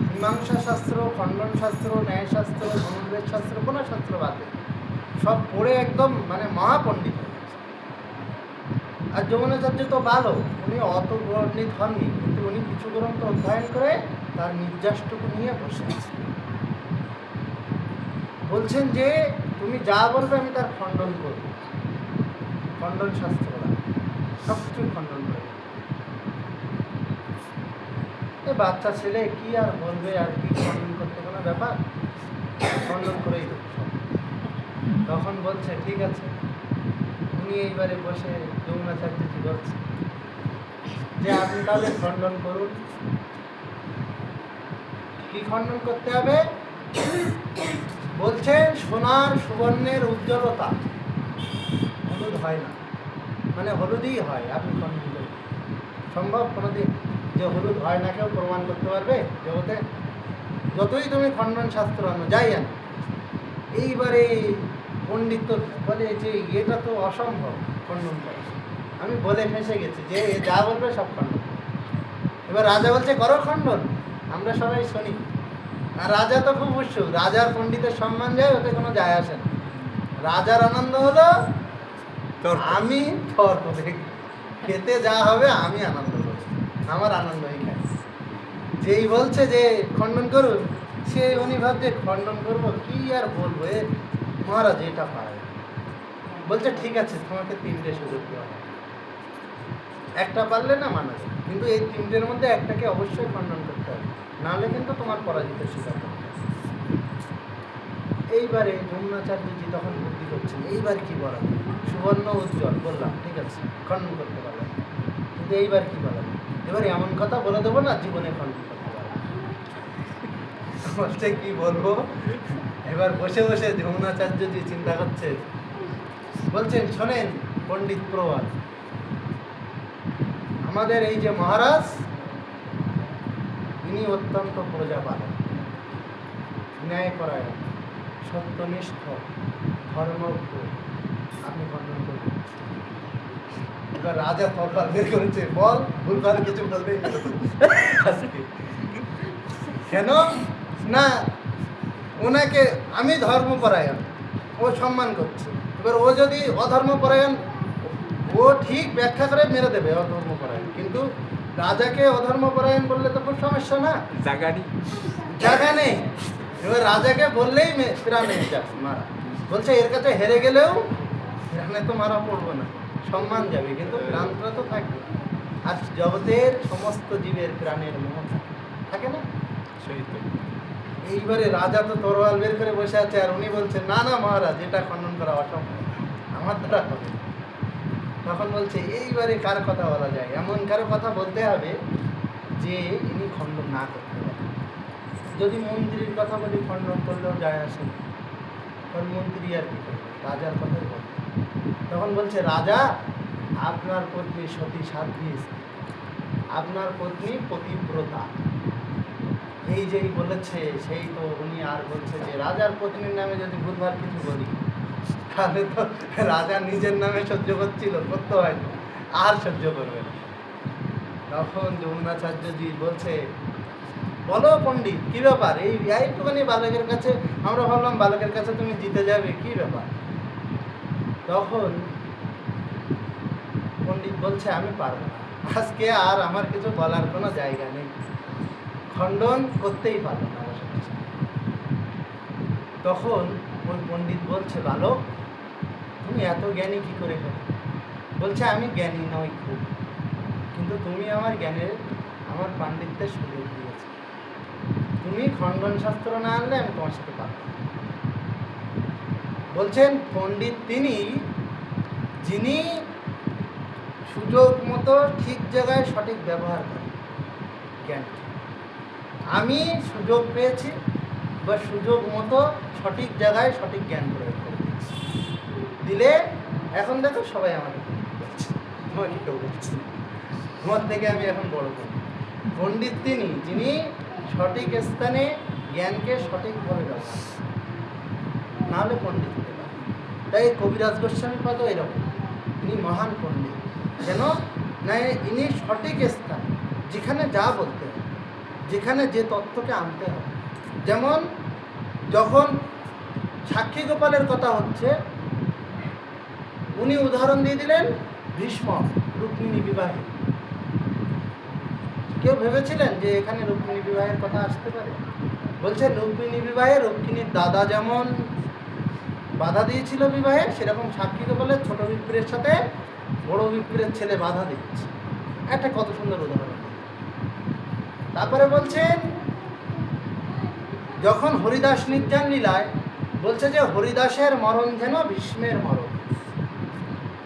মীমাংসা শাস্ত্র, খণ্ডন শাস্ত্র, ন্যায়শাস্ত্র, ধনুর্বেদ শাস্ত্র, কোনো শাস্ত্র বাদে সব পড়ে একদম মানে মহাপণ্ডিত হয়ে গেছে। আর যমুনাচার্য তো ভালো, উনি অত পণ্ডিত হননি, কিন্তু উনি কিছু গ্রন্থ অধ্যয়ন করে তার নির্যাসটুকু নিয়ে বসে আছে। বলছেন যে তুমি যা বলবে আমি তার খণ্ডন করব, খণ্ডন শাস্ত্র সব কিছুই খণ্ডন করে। যে বাচ্চা ছেলে কি আর বলবে, আর কি খণ্ডন করতে কোনো ব্যাপার, খণ্ডন করেই দেবো সব। তখন বলছে ঠিক আছে। উনি এইবারে বসে যমুনাচার্যজি বলছে যে আপনি তাহলে খণ্ডন করুন। কি খণ্ডন করতে হবে? বলছে সোনার সুবর্ণের উজ্জ্বলতা হলুদ হয় না, মানে হলুদই হয়। আপনি খণ্ডন করুন। সম্ভব কোনোদিন যে হলুদ হয় না কেউ প্রমাণ করতে পারবে জগতে? যতই তুমি খণ্ডন শাস্ত্র আনো, যাই আনো, এইবারে পণ্ডিত তো বলে যে এটা তো অসম্ভব খণ্ডন করা। আমি বলে ফেঁসে গেছি যে এ যা বলবে সব খণ্ডন। এবার রাজা বলছে করো খণ্ডন, আমরা সবাই শুনি। আর রাজা তো খুব উৎসুক, রাজার পণ্ডিতের সম্মান যায়, ওতে কোনো যায় আসে না। রাজার আনন্দ হলো আমি তর্ক দেখি, খেতে যা হবে আমি আনন্দ করব, আমার আনন্দ এখানে। যেই বলছে যে খণ্ডন করুন, সে উনি ভাবছে খণ্ডন করবো কি আর বলবো, এ মহারাজ এটা পারে। বলছে ঠিক আছে, তোমাকে 3টে সুযোগ দেওয়া হবে, একটা পারলে না মানা যায়, কিন্তু এই 3টের মধ্যে একটাকে অবশ্যই খণ্ডন করতে হবে, নাহলে কিন্তু তোমার পরাজিত স্বীকার করতে হবে। এইবারে যমুনাচার্যজি তখন বুদ্ধি করছেন এইবার কি বলা যায়। সুবর্ণ উজ্জ্বল বললাম, ঠিক আছে খণ্ডন করতে পারলাম, কিন্তু এইবার কি বলা যায়? এবার এমন কথা বলে দেবো না জীবনে খণ্ডন করতে পারবো। বলতে কি বলবো? এবার বসে বসে যমুনাচার্যজি চিন্তা করছে, বলছেন শোনেন পণ্ডিত প্রবাদ, আমাদের এই যে মহারাজ, ইনি অত্যন্ত প্রজাপালক, ন্যায়পরায়ণ, সত্যনিষ্ঠ, ধর্মজ্ঞ, আপনি খণ্ডন করবেন। এবার রাজা তরবার বের করেছে, বল, ভুলভাল কিছু বলবে আজকে। কেন না, ওনাকে আমি ধর্মপরায়ণ, ও সম্মান করছে। এবার ও যদি অধর্মপরায়ণ, ও ঠিক ব্যাখ্যা করে মেরে দেবে অধর্মপরায়ণ, কিন্তু রাজাকে অধর্মপরায়ণ বললে তো খুব সমস্যা না, জায়গা নেই। এবার রাজাকে বললেই প্রাণে মারা। বলছে এর কাছে হেরে গেলেও প্রাণে তো মারা পড়বো না, সম্মান যাবে, কিন্তু প্রাণটা তো থাকবে। আর জগতের সমস্ত জীবের প্রাণের মোহ থাকে না? এইবারে রাজা তো তরোয়াল বের করে বসে আছে, আর উনি বলছেন না না মহারাজ, এটা খণ্ডন করা অসম্ভব, আমার দ্বারা হবে। তখন বলছে এইবারে কার কথা বলা যায়, এমন কারো কথা বলতে হবে যে ইনি খণ্ডন না করতে পারেন। যদি মন্ত্রীর কথা বলি, খণ্ডন করলেও যায় আসে, কারণ মন্ত্রী আর কি করবে, রাজার কথাই বলবে। তখন বলছে রাজা, আপনার পত্নী সতী সাধ্বী, আপনার পত্নী পতিব্রতা, এই যেই বলেছে সেই তো উনি আর বলছে যে রাজার পত্নীর নামে যদি ভুলভাল কিছু বলি, তাহলে তো রাজা নিজের নামে সহ্য করছিল, করতে হয়তো আর সহ্য করবে না। তখন যমুনাচার্যজি বলছে বলো পণ্ডিত কি ব্যাপার, এই একটুখানি বালকের কাছে, আমরা ভাবলাম বালকের কাছে তুমি জিতে যাবে, কি ব্যাপার? তখন পণ্ডিত বলছে আমি পারবো না, আজকে আর আমার কিছু বলার কোনো জায়গা নেই, খণ্ডন করতেই পারবো না। তখন ওই পণ্ডিত বলছে বালক, তুমি এত জ্ঞানী কি করে হবে? বলছে আমি জ্ঞানী নই খুব, কিন্তু তুমি আমার জ্ঞানের, আমার পাণ্ডিত্যের সুযোগ দিয়েছো, তুমি খণ্ডন শাস্ত্র না আনলে আমি তোমার সাথে পারব। বলছেন পণ্ডিত তিনি, যিনি সুযোগ মতো ঠিক জায়গায় সঠিক ব্যবহার করেন জ্ঞান। আমি সুযোগ পেয়েছি বা সুযোগ মতো সঠিক জায়গায় সঠিক জ্ঞান প্রয়োগ করে দিলে, এখন দেখো সবাই আমাকে বলছে, তোমাকে কেউ বলছে, তোমার থেকে আমি এখন বড় করি। পণ্ডিত তিনি, যিনি সঠিক স্থানে জ্ঞানকে সঠিকভাবে ব্যবহার করেন, নাহলে পণ্ডিত হতে পারে। তাই কবিরাজ গোস্বামী পাদও এরকম, ইনি মহান পণ্ডিত। কেন না, ইনি সঠিক স্থান, যেখানে যা বলতে হবে, যেখানে যে তথ্যকে আনতে হবে। যেমন যখন সাক্ষী গোপালের কথা হচ্ছে, উনি উদাহরণ দিয়ে দিলেন ভীষ্ম রুক্মিণী বিবাহে। কেউ ভেবেছিলেন যে এখানে রুক্মিণী বিবাহের কথা আসতে পারে? বলছে রুক্মিণী বিবাহে রুক্মিণীর দাদা যেমন বাধা দিয়েছিল বিবাহে, সেরকম সাক্ষী গোপালের ছোট বিপ্রের সাথে বড় বিপ্রের ছেলে বাধা দিচ্ছে। একটা কত সুন্দর উদাহরণ। তারপরে বলছেন যখন হরিদাস নির্যান লীলায় বলছে যে হরিদাসের মরণ যেন ভীষ্মের মরণ।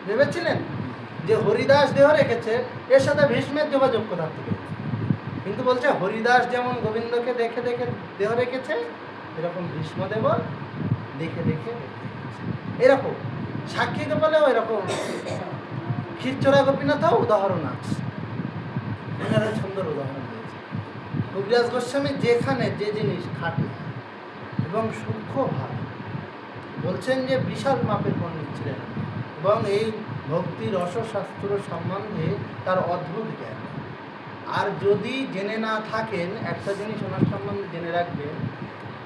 ভেবেছিলেন যে হরিদাস দেহ রেখেছে, এর সাথে ভীষ্মের যোগাযোগ কোথা থেকে? কিন্তু বলছে হরিদাস যেমন গোবিন্দকে দেখে দেখে দেহ রেখেছে, এরকম ভীষ্মদেব দেখে দেখে এরকম সাক্ষী বলেও এরকম ক্ষীরচোরা গোপীনাথও উদাহরণ আছে। এনারা সুন্দর উদাহরণ দিয়েছে। কবিরাজ গোস্বামী যেখানে যে জিনিস খাটে এবং সূক্ষ্মভাবে বলছেন যে বিশাল মাপের পণ্ডিত ছিলেন এবং এই ভক্তি রসশাস্ত্র সম্বন্ধে তার অদ্ভুত জ্ঞান। আর যদি জেনে না থাকেন, একটা জিনিস ওনার সম্বন্ধে জেনে রাখবেন,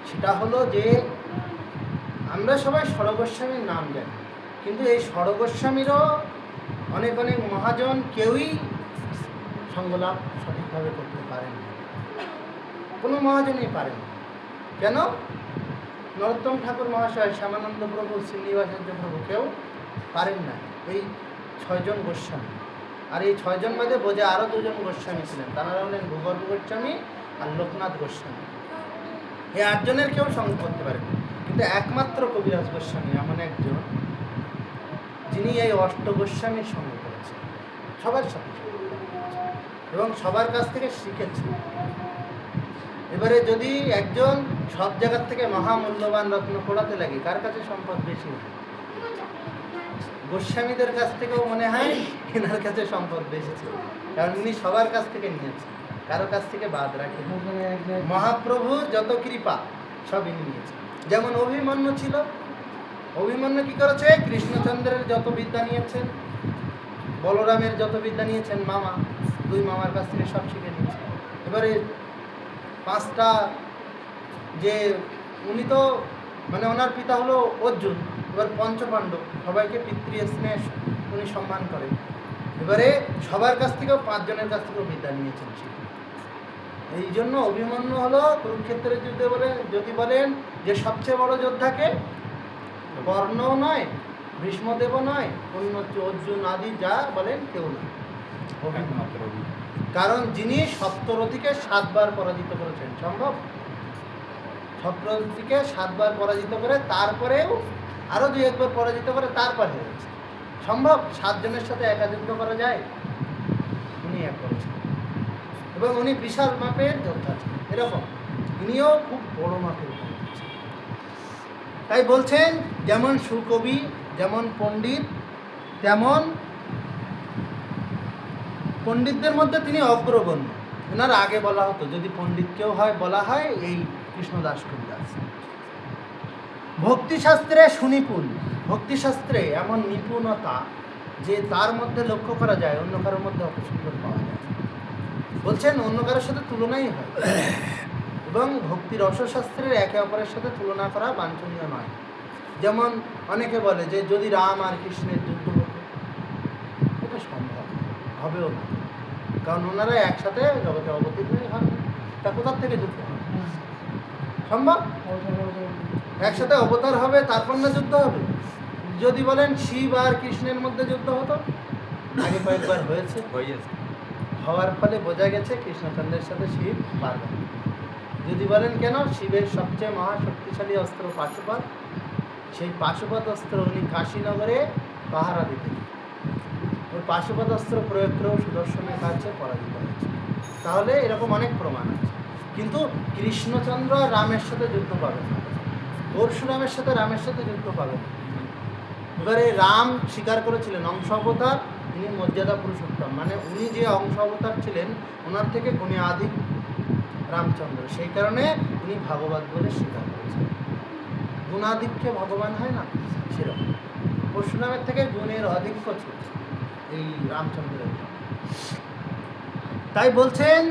সেটা হলো যে আমরা সবাই ষড়গোস্বামীর নাম জানি, কিন্তু এই ষড়গোস্বামীরও অনেক অনেক মহাজন কেউই সঙ্গলাভ সঠিকভাবে করতে পারেন না। কোনো মহাজনই পারেন না। কেন? নরোত্তম ঠাকুর মহাশয়, শ্যামানন্দ প্রভু, শ্রীনিবাসাচার্য প্রভু কেউ পারেন না। এই 6 জন গোস্বামী, আর এই 6 জন বাদে বোঝে আরও 2 জন গোস্বামী ছিলেন, তারা হলেন ভূগর্ভ গোস্বামী আর লোকনাথ গোস্বামী। এই 8 জনের কেউ সঙ্গ করতে পারেন, কিন্তু একমাত্র কবিরাজ গোস্বামী এমন একজন যিনি এই 8 গোস্বামীর সঙ্গ করেছেন, সবার সাথে এবং সবার কাছ থেকে শিখেছেন। এবারে যদি একজন সব জায়গার থেকে মহামূল্যবান রত্ন পড়াতে লাগে, কার কাছে সম্পদ বেশি? গোস্বামীদের কাছ থেকেও মনে হয় এনার কাছে সম্পদ বেশি ছিল, কারণ উনি সবার কাছ থেকে নিয়েছেন, কারো কাছ থেকে বাদ রাখেন। মহাপ্রভুর যত কৃপা সব ইনি নিয়েছেন। যেমন অভিমন্যু ছিল, অভিমন্যু কি করেছে? কৃষ্ণচন্দ্রের যত বিদ্যা নিয়েছেন, বলরামের যত বিদ্যা নিয়েছেন, মামা 2 মামার কাছ থেকে সব শিখে নিয়েছেন। এবারে 5টা যে উনি তো মানে ওনার পিতা হলো অর্জুন, এবার পঞ্চপাণ্ডব সবাইকে পিতৃস্নেহ উনি সম্মান করেন। এবারে সবার কাছ থেকেও 5 জনের কাছ থেকেও বিদ্যা নিয়েছেন। এই জন্য অভিমন্যু হলো কুরুক্ষেত্রের যুদ্ধে বলে যদি বলেন যে সবচেয়ে বড় যোদ্ধাকে, কর্ণও নয়, ভীষ্মদেবও নয়, অন্য অর্জুন আদি যা বলেন কেউ নয়, অভিমন্যু। কারণ যিনি সপ্তরথীকে 7 বার পরাজিত করেছেন, সম্ভব? সপ্তরথীকে 7 বার পরাজিত করে তারপরেও আরও 2-1 বার পরাজিত করে তারপর হয়েছে, সম্ভব? 7 জনের সাথে একা যুদ্ধ করা যায়? উনি এক করেছেন এবং উনি বিশাল মাপের যোদ্ধা ছিলেন। এরকম ইনিও খুব বড় মাপের যোদ্ধা ছিলেন। তাই বলছেন যেমন সুকবি, যেমন পণ্ডিত, তেমন পণ্ডিতদের মধ্যে তিনি অগ্রগণ্য। ওনার আগে বলা হতো, যদি পণ্ডিত কেউ হয় বলা হয় এই কৃষ্ণদাস কবিদাস। ভক্তিশাস্ত্রে সুনিপুণ, ভক্তিশাস্ত্রে এমন নিপুণতা যে তার মধ্যে লক্ষ্য করা যায়, অন্য কারোর মধ্যে অত সুন্দর পাওয়া যায়। বলছেন অন্য কারোর সাথে তুলনাই হয়, এবং ভক্তি রসশাস্ত্রের একে অপরের সাথে তুলনা করা বাঞ্ছনীয় নয়। যেমন অনেকে বলে যে যদি রাম আর কৃষ্ণের যুদ্ধ হতো, এটা সম্ভব হবেও না, কারণ ওনারা একসাথে জগতে অবতীর্ণই হবে। তা কোথার থেকে যুদ্ধ হবে? সম্ভব? একসাথে অবতার হবে, তারপর না যুদ্ধ হবে? যদি বলেন শিব আর কৃষ্ণের মধ্যে যুদ্ধ হতো, আগে কয়েকবার হয়েছে, হওয়ার ফলে বোঝা গেছে কৃষ্ণচন্দ্রের সাথে শিব পারবে। যদি বলেন কেন? শিবের সবচেয়ে মহাশক্তিশালী অস্ত্র পাশুপাত, সেই পাশুপাত অস্ত্র উনি কাশীনগরে পাহারা দিতেন, ওই পাশুপাত অস্ত্র প্রয়োগ করেও সুদর্শনের কাছে পরাজিত হয়েছে। তাহলে এরকম অনেক প্রমাণ আছে। কিন্তু কৃষ্ণচন্দ্র রামের সাথে যুদ্ধ পাবেন না, পরশুরামের সাথে রামের সাথে যুদ্ধ পাবেন। এবারে রাম স্বীকার করেছিলেন অংশ অবতার, তিনি মর্যাদা পুরুষোত্তম, মানে উনি যে অংশ অবতার ছিলেন ওনার থেকে গুণে আধিক রামচন্দ্র, সেই কারণে উনি ভাগবত বলে স্বীকার করেছেন। গুণাধিক্যে ভগবান হয় না, সেরকম পরশুরামের থেকে গুণের আধিক্য ছিল এই রামচন্দ্রের। তাই বলছেন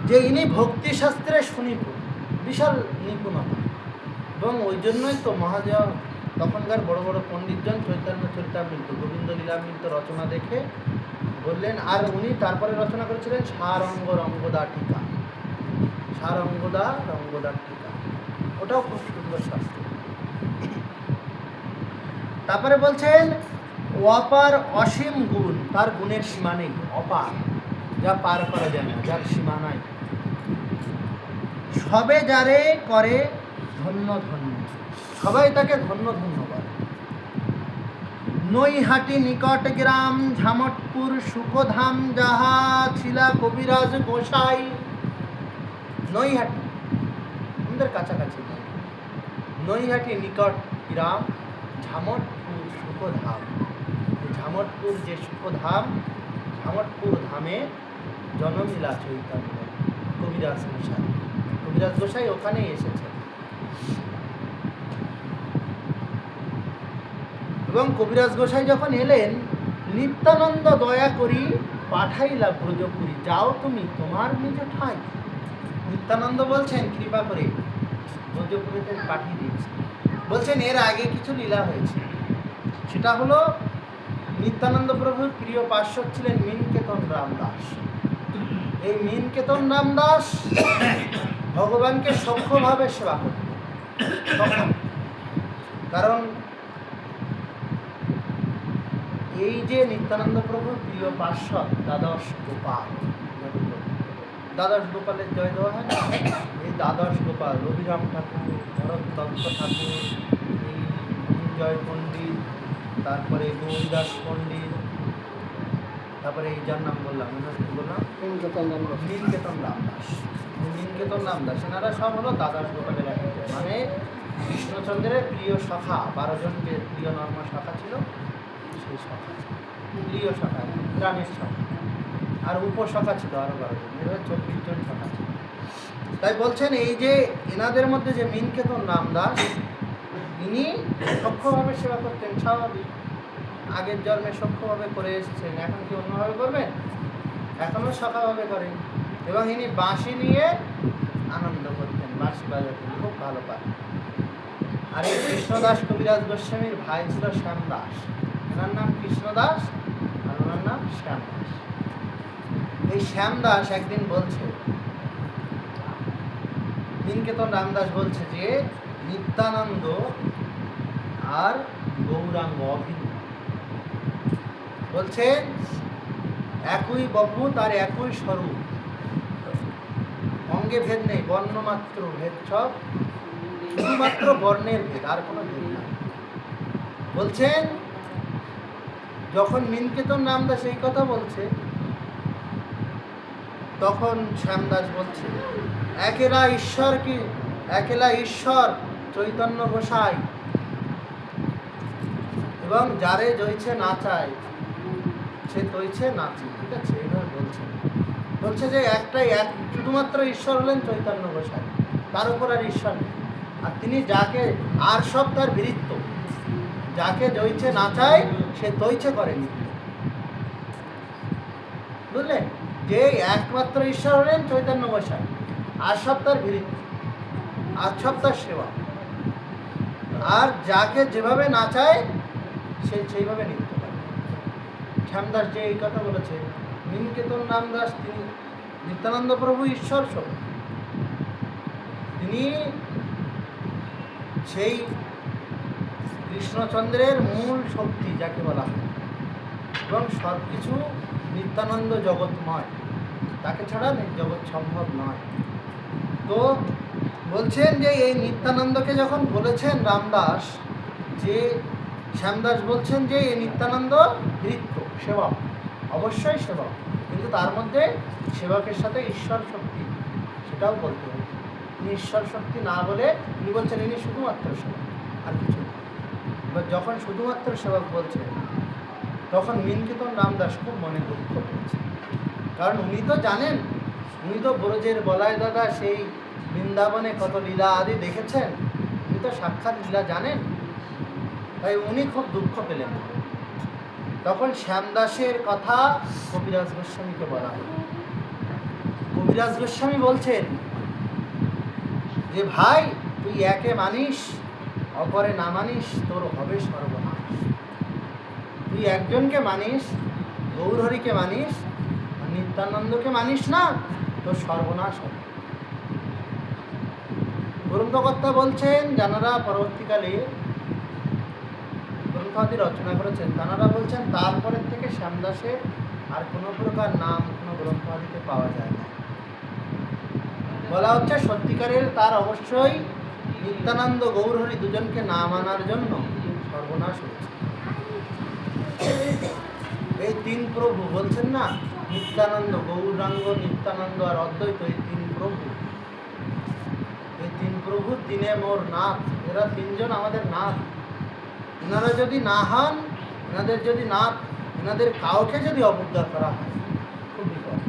যে ইনি ভক্তিশাস্ত্রে সুনিপুণ, বিশাল নিপুণতা, এবং ওই জন্যই তো মহাজন তখনকার বড় বড় পণ্ডিতজন চৈতন্য চরিতামৃত, গোবিন্দ লীলামৃত রচনা দেখে বললেন। আর উনি তারপরে রচনা করেছিলেন সারঙ্গ রঙ্গদা টিকা, সারঙ্গদা রঙ্গদার টিকা, ওটাও খুব সুন্দর শাস্ত্র। তারপরে বলছেন অপার অসীম গুণ, তার গুণের সীমা নেই, অপার। যা পার করা যায় না, যার সীমা নাই। সবে যারে করে ধন্য ধন্য, সবাই তাকে ধন্য ধন্য বলে। নৈহাটি নিকট গ্রাম ঝামটপুর সুখধাম যাহা ছিলা কবিরাজ গোসাই। নৈহাটি আমাদের কাছাকাছি নয়, নৈহাটি নিকট গ্রাম ঝামটপুর সুখধাম। ঝামটপুর যে সুখধাম, ঝামটপুর ধামে জনমিলা চৈতন্য কবিরাজ গোসাই। কবিরাজ গোসাই ওখানেই এসেছে। এবং কবিরাজ গোসাই যখন এলেন, নিত্যানন্দ দয়া করি পাঠাইলা ব্রজপুরী, যাও তুমি তোমার নিজ ঠাই। নিত্যানন্দ বলছেন কৃপা করে ব্রজপুরীতে পাঠিয়ে দিয়েছে। বলছেন এর আগে কিছু লীলা হয়েছে, সেটা হলো নিত্যানন্দ প্রভুর প্রিয় পার্শ্বদ ছিলেন মীনকেতন রামদাস। এই মীনকেতন রামদাস ভগবানকে সক্ষভাবে সেবা করতেন। কারণ এই যে নিত্যানন্দ প্রভুর প্রিয় পার্শ্বদ দ্বাদশ গোপাল, দ্বাদশ গোপালের জয় দেওয়া হয় না, এই দ্বাদশ গোপাল রবিরাম ঠাকুর, ভরত দত্ত ঠাকুর, এই জয় পণ্ডিত, তারপরে গৌরীদাস পণ্ডিত, তারপরে এই যার নাম বললাম, মীনকেতন রামদাস। মীনকেতন রামদাস। মীনকেতন রামদাস এনারা সব হলো দ্বাদশ গোপালের এক, মানে কৃষ্ণচন্দ্রের প্রিয় সখা, 12 জন যে প্রিয় নর্ম সখা ছিল, সেই সখা প্রিয় সখা, প্রাণের সখা। আর উপসখা ছিল আরো 12 জন, এভাবে 24 জন সখা ছিল। তাই বলছেন এই যে এনাদের মধ্যে যে মীনকেতন রামদাস, ইনি সক্ষভাবে সেবা করতেন, স্বাভাবিক। আগের জন্মে সক্ষভাবে করে এসেছেন, এখন কি অন্যভাবে করবেন? এখনও সখাভাবে করেন। এবং ইনি বাঁশি নিয়ে আনন্দ করতেন, বাঁশি বাজাতেন, খুব ভালো পান। আর এই কৃষ্ণদাস কবিরাজ গোস্বামীর ভাই ছিল শ্যামদাস। এনার নাম কৃষ্ণদাস আর ওনার নাম শ্যামদাস। এই শ্যামদাস একদিন বলছে, মীনকেতন রামদাস বলছে যে নিত্যানন্দ আর গৌরাঙ্গ অভিন্ন। বলছেন একই বপু, তার একই স্বরূপ, অঙ্গে ভেদ নেই, বর্ণমাত্র ভেদ, সব শুধুমাত্র বর্ণের ভেদ, আর কোনো ভেদ নাই। বলছেন যখন মীনকেতন রামদাস এই কথা বলছে, তখন শ্যামদাস বলছে একেলা ঈশ্বর কি, একেলা ঈশ্বর চৈতন্য গোসাই, এবং যারে জয়ছে নাচায় সে তৈছে নাচি। ঠিক আছে, এইভাবে বলছে। বলছে যে একটাই, এক শুধুমাত্র ঈশ্বর হলেন চৈতন্য গোসাই, তার উপর আর ঈশ্বর নেই। আর তিনি যাকে, আর সব তার বীরিত্ব, যাকে জয়ছে নাচায় সে তৈছে করেনি। বুঝলেন, যে একমাত্র ঈশ্বর হলেন চৈতন্য গোসাই, আর সব তার বীরিত্ব, আর সব তার সেবা। আর যাকে যেভাবে নাচায় সে সেইভাবে নৃত্য করে। শ্যামদাস যে এই কথা বলেছে, মীনকেতন রামদাস তিনি নিত্যানন্দ প্রভু ঈশ্বর স্বরূপ, তিনি সেই কৃষ্ণচন্দ্রের মূল শক্তি যাকে বলা হয়, এবং সব কিছু নিত্যানন্দ জগৎময়, তাকে ছাড়া জগৎ সম্ভব নয়। তো বলছেন যে এই নিত্যানন্দকে যখন বলেছেন রামদাস, যে শ্যামদাস বলছেন যে এই নিত্যানন্দ নৃত্য সেবক, অবশ্যই সেবক, কিন্তু তার মধ্যে সেবকের সাথে ঈশ্বর শক্তি, সেটাও বলতে হবে। তিনি ঈশ্বর শক্তি না বলে তিনি বলছেন ইনি শুধুমাত্র সেবক, আর কিছু না। এবার যখন শুধুমাত্র সেবক বলছেন, তখন মীনকেতন রামদাস খুব মনে দুঃখ পেয়েছে। কারণ উনি তো জানেন, উনি তো ব্রজের বলাই দাদা, সেই বৃন্দাবনে কত লীলা আদি দেখেছেন, উনি তো সাক্ষাৎ লীলা জানেন। তাই উনি খুব দুঃখ পেলেন। তখন শ্যামদাসের কথা কবিরাজ গোস্বামীকে বলা হলো। কবিরাজ গোস্বামী বলছেন যে ভাই, তুই একে মানিস, অপরে না মানিস, তোর হবে সর্বনাশ। তুই একজনকে মানিস, গৌরহরিকে মানিস, আর নিত্যানন্দকে মানিস না, তোর সর্বনাশ হবে। গ্রন্থকর্তা বলছেন, যারা পরবর্তীকালে গ্রন্থাদি রচনা করেছেন, তাঁরা বলছেন তারপরের থেকে শ্যামদাসের আর কোনো প্রকার নাম কোনো গ্রন্থাদিতে পাওয়া যায় না। বলা হচ্ছে সত্যিকারের তার অবশ্যই নিত্যানন্দ গৌরহরি দুজনকে না মানার জন্য সর্বনাশ হয়েছে। এই তিন প্রভু বলছেন না, নিত্যানন্দ, গৌরাঙ্গ, নিত্যানন্দ আর অদ্বৈত, এই তিন প্রভু, এই তিন প্রভু তিনে মোর নাথ। এরা তিনজন আমাদের নাথ। এনারা যদি না হন, এনাদের যদি নাথ, এনাদের কাউকে যদি অবজ্ঞা করা হয় খুব বিপদ।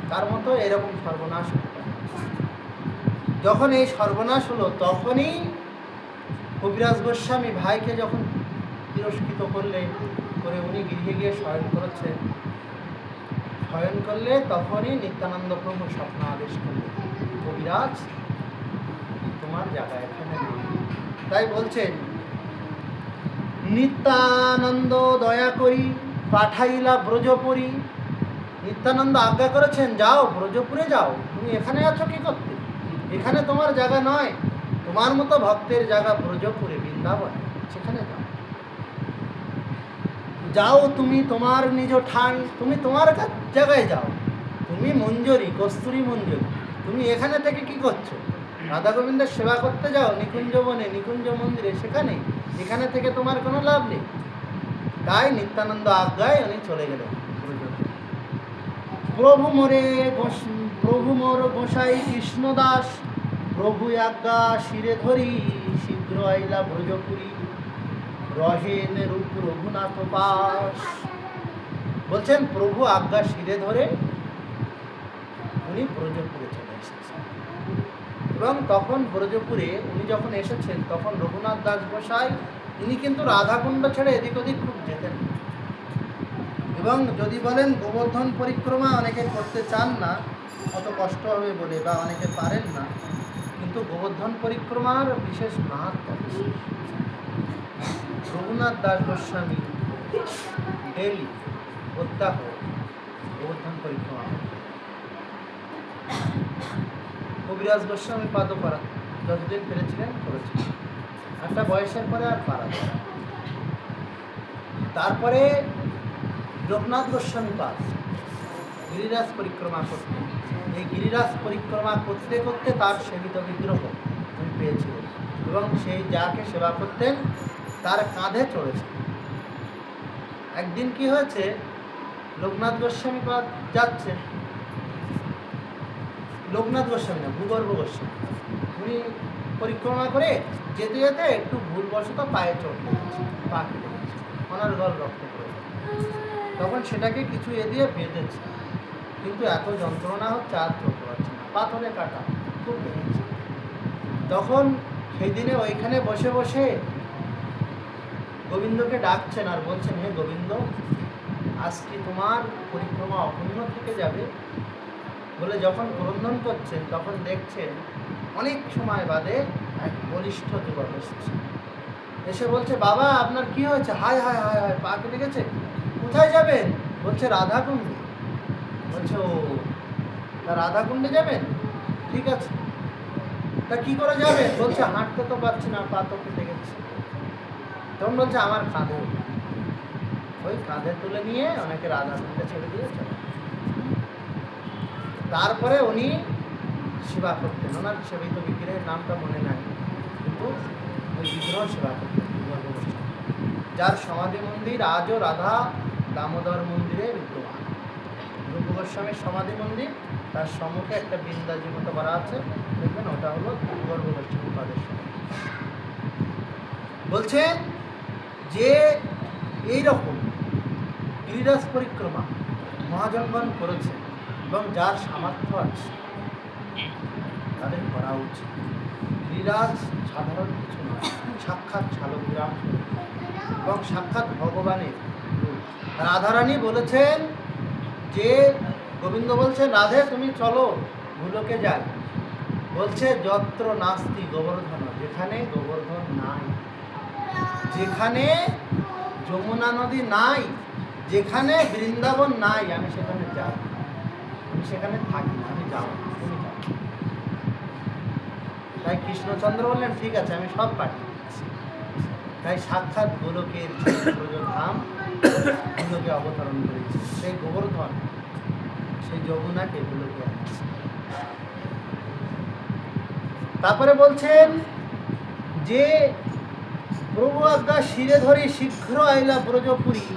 তার মতো এরকম সর্বনাশ হতে পারে। যখন এই সর্বনাশ হলো তখনই কবিরাজ গোস্বামী ভাইকে যখন তিরস্কৃত করে উনি গৃহে গিয়ে শয়ন করেছেন, শয়ন করলে তখনই নিত্যানন্দ প্রভু স্বপ্ন আদেশ করলেন, কবিরাজ তোমার জায়গা এখানে নেই। তাই বলছেন, নিত্যানন্দ দয়া করি পাঠাইলা ব্রজপুরী। নিত্যানন্দ আজ্ঞা করেছেন, যাও ব্রজপুরে যাও, তুমি এখানে আছো কি করতে? এখানে তোমার জায়গা নয়, তোমার মতো ভক্তের জায়গা ব্রজপুরে, বৃন্দাবন, সেখানে যাও। যাও তুমি তোমার নিজ ঠাঁই, তুমি তোমার জায়গায় যাও। তুমি মঞ্জরি, কস্তুরী মঞ্জরি, তুমি এখানে থেকে কি করছো? রাধা গোবিন্দের সেবা করতে যাও নিকুঞ্জ বনে, নিকুঞ্জ মন্দিরে, সেখানে। এখানে থেকে তোমার কোনো লাভ নেই। তাই নিত্যানন্দ আজ্ঞায় উনি চলে গেলেন। প্রভু মোর গোসাই কৃষ্ণদাস, প্রভু আজ্ঞা শিরে ধরি, শীঘ্র আইলা ব্রজপুরী, রহেন রূপ রঘুনাথ পাশ। বলছেন প্রভু আজ্ঞা শিরে ধরে উনি ব্রজপুরে চলে এসেছেন। এবং তখন ব্রজপুরে উনি যখন এসেছেন তখন রঘুনাথ দাস গোসাই ইনি কিন্তু রাধাকুণ্ড ছেড়ে এদিক ওদিক খুব যেতেন। এবং যদি বলেন গোবর্ধন পরিক্রমা অনেকে করতে চান না, অত কষ্ট হবে বলে, বা অনেকে পারেন না, কিন্তু গোবর্ধন পরিক্রমার বিশেষ মাহাত্ম্য আছে। রঘুনাথ দাস গোস্বামী ডেলি প্রত্যাহ গোবর্ধন পরিক্রমা, কবিরাজ গোস্বামী পাদকরা যতদিন পেরেছিলেন করেছিলেন, একটা বয়সের পরে আর পারা যায়। তারপরে লোকনাথ গোস্বামী পাদ গিরিরাজ পরিক্রমা করতেন। এই গিরিরাজ পরিক্রমা করতে করতে তার সেবিত বিগ্রহ উনি পেয়েছিলেন, এবং সেই যাকে সেবা করতেন তার কাঁধে চড়েছে। একদিন কি হয়েছে, লোকনাথ গোস্বামী পাদ যাচ্ছে, লোকনাথ গোস্বামী না, ভূগর্ভ গোস্বামী, উনি পরিক্রমা করে যেতে যেতে একটু ভুলবশত পায়ে চোট লেগেছে, পা কেটে গেছে, অনর্গল রক্ত পড়ে। তখন সেটাকে কিছু দিয়ে বেঁধেছে, কিন্তু এত যন্ত্রণা হচ্ছে আর চলতে পারছে না, পাথরে কাটা খুব লেগেছে। তখন সেই দিনে ওইখানে বসে বসে গোবিন্দকে ডাকছেন আর বলছেন, হে গোবিন্দ, আজকে তোমার পরিক্রমা অপূর্ণ থেকে যাবে বলে যখন ক্রন্দন করছেন তখন দেখছেন অনেক সময় বাদে এক বলিষ্ঠ যুবক এসেছে। এসে বলছে, বাবা আপনার কি হয়েছে? হায় হায় হায় হায়, পা কেটে গেছে, কোথায় যাবেন? বলছে রাধাকুণ্ডে। বলছে, ও তা রাধাকুণ্ডে যাবেন, ঠিক আছে, তা কি করে যাবেন? বলছে হাঁটতে তো পারছি না, পা তো কেটে গেছে। তখন বলছে আমার কাঁধে, ওই কাঁধে তুলে নিয়ে অনেকে রাধাকুণ্ডে ছেড়ে দিয়ে চলে। তারপরে উনি সেবা করতেন, ওনার সেবিত বিগ্রহের নামটা মনে নাই, কিন্তু ওই বিগ্রহ সেবা করতেন, যার সমাধি মন্দির আজও রাধা দামোদর মন্দিরে বিদ্যমান। রূপ গোস্বামীর সমাধি মন্দির, তার সম্মুখে একটা বৃন্দাজি মতো করা আছে, দেখবেন ওটা হলো গর্ভ গোস্বামী পাদের সমাধি। বলছেন যে এইরকম গিরিরাজ পরিক্রমা মহাজনগণ করেছে, এবং যার সামর্থ্য আছে তাদের করা উচিত। গিরিরাজ সাধারণ কিছু নয়, সাক্ষাৎ শালগ্রাম এবং সাক্ষাৎ ভগবানের রূপ। রাধারানী বলেছেন যে, গোবিন্দ বলছেন, রাধে তুমি চলো ভুলোকে যাই। বলছে যত্র নাস্তি গোবর্ধন, যেখানে গোবর্ধন নাই, যেখানে যমুনা নদী নাই, যেখানে বৃন্দাবন নাই, আমি সেখানে যাই, আমি সেখানে থাকি না, আমি যাবো, তুমি যাও। তাই কৃষ্ণচন্দ্র বললেন, ঠিক আছে, আমি সব পাঠিয়ে দিচ্ছি। তাই সাক্ষাৎ গোলকের ব্রজধাম ভূলোকে অবতরণ করেছে, সেই গোবর্ধন সেই যমুনাকে ভূলোকে আনছে। তারপরে বলছেন যে প্রভু আজ্ঞা শিরে ধরি শীঘ্র আইলা ব্রজপুরী,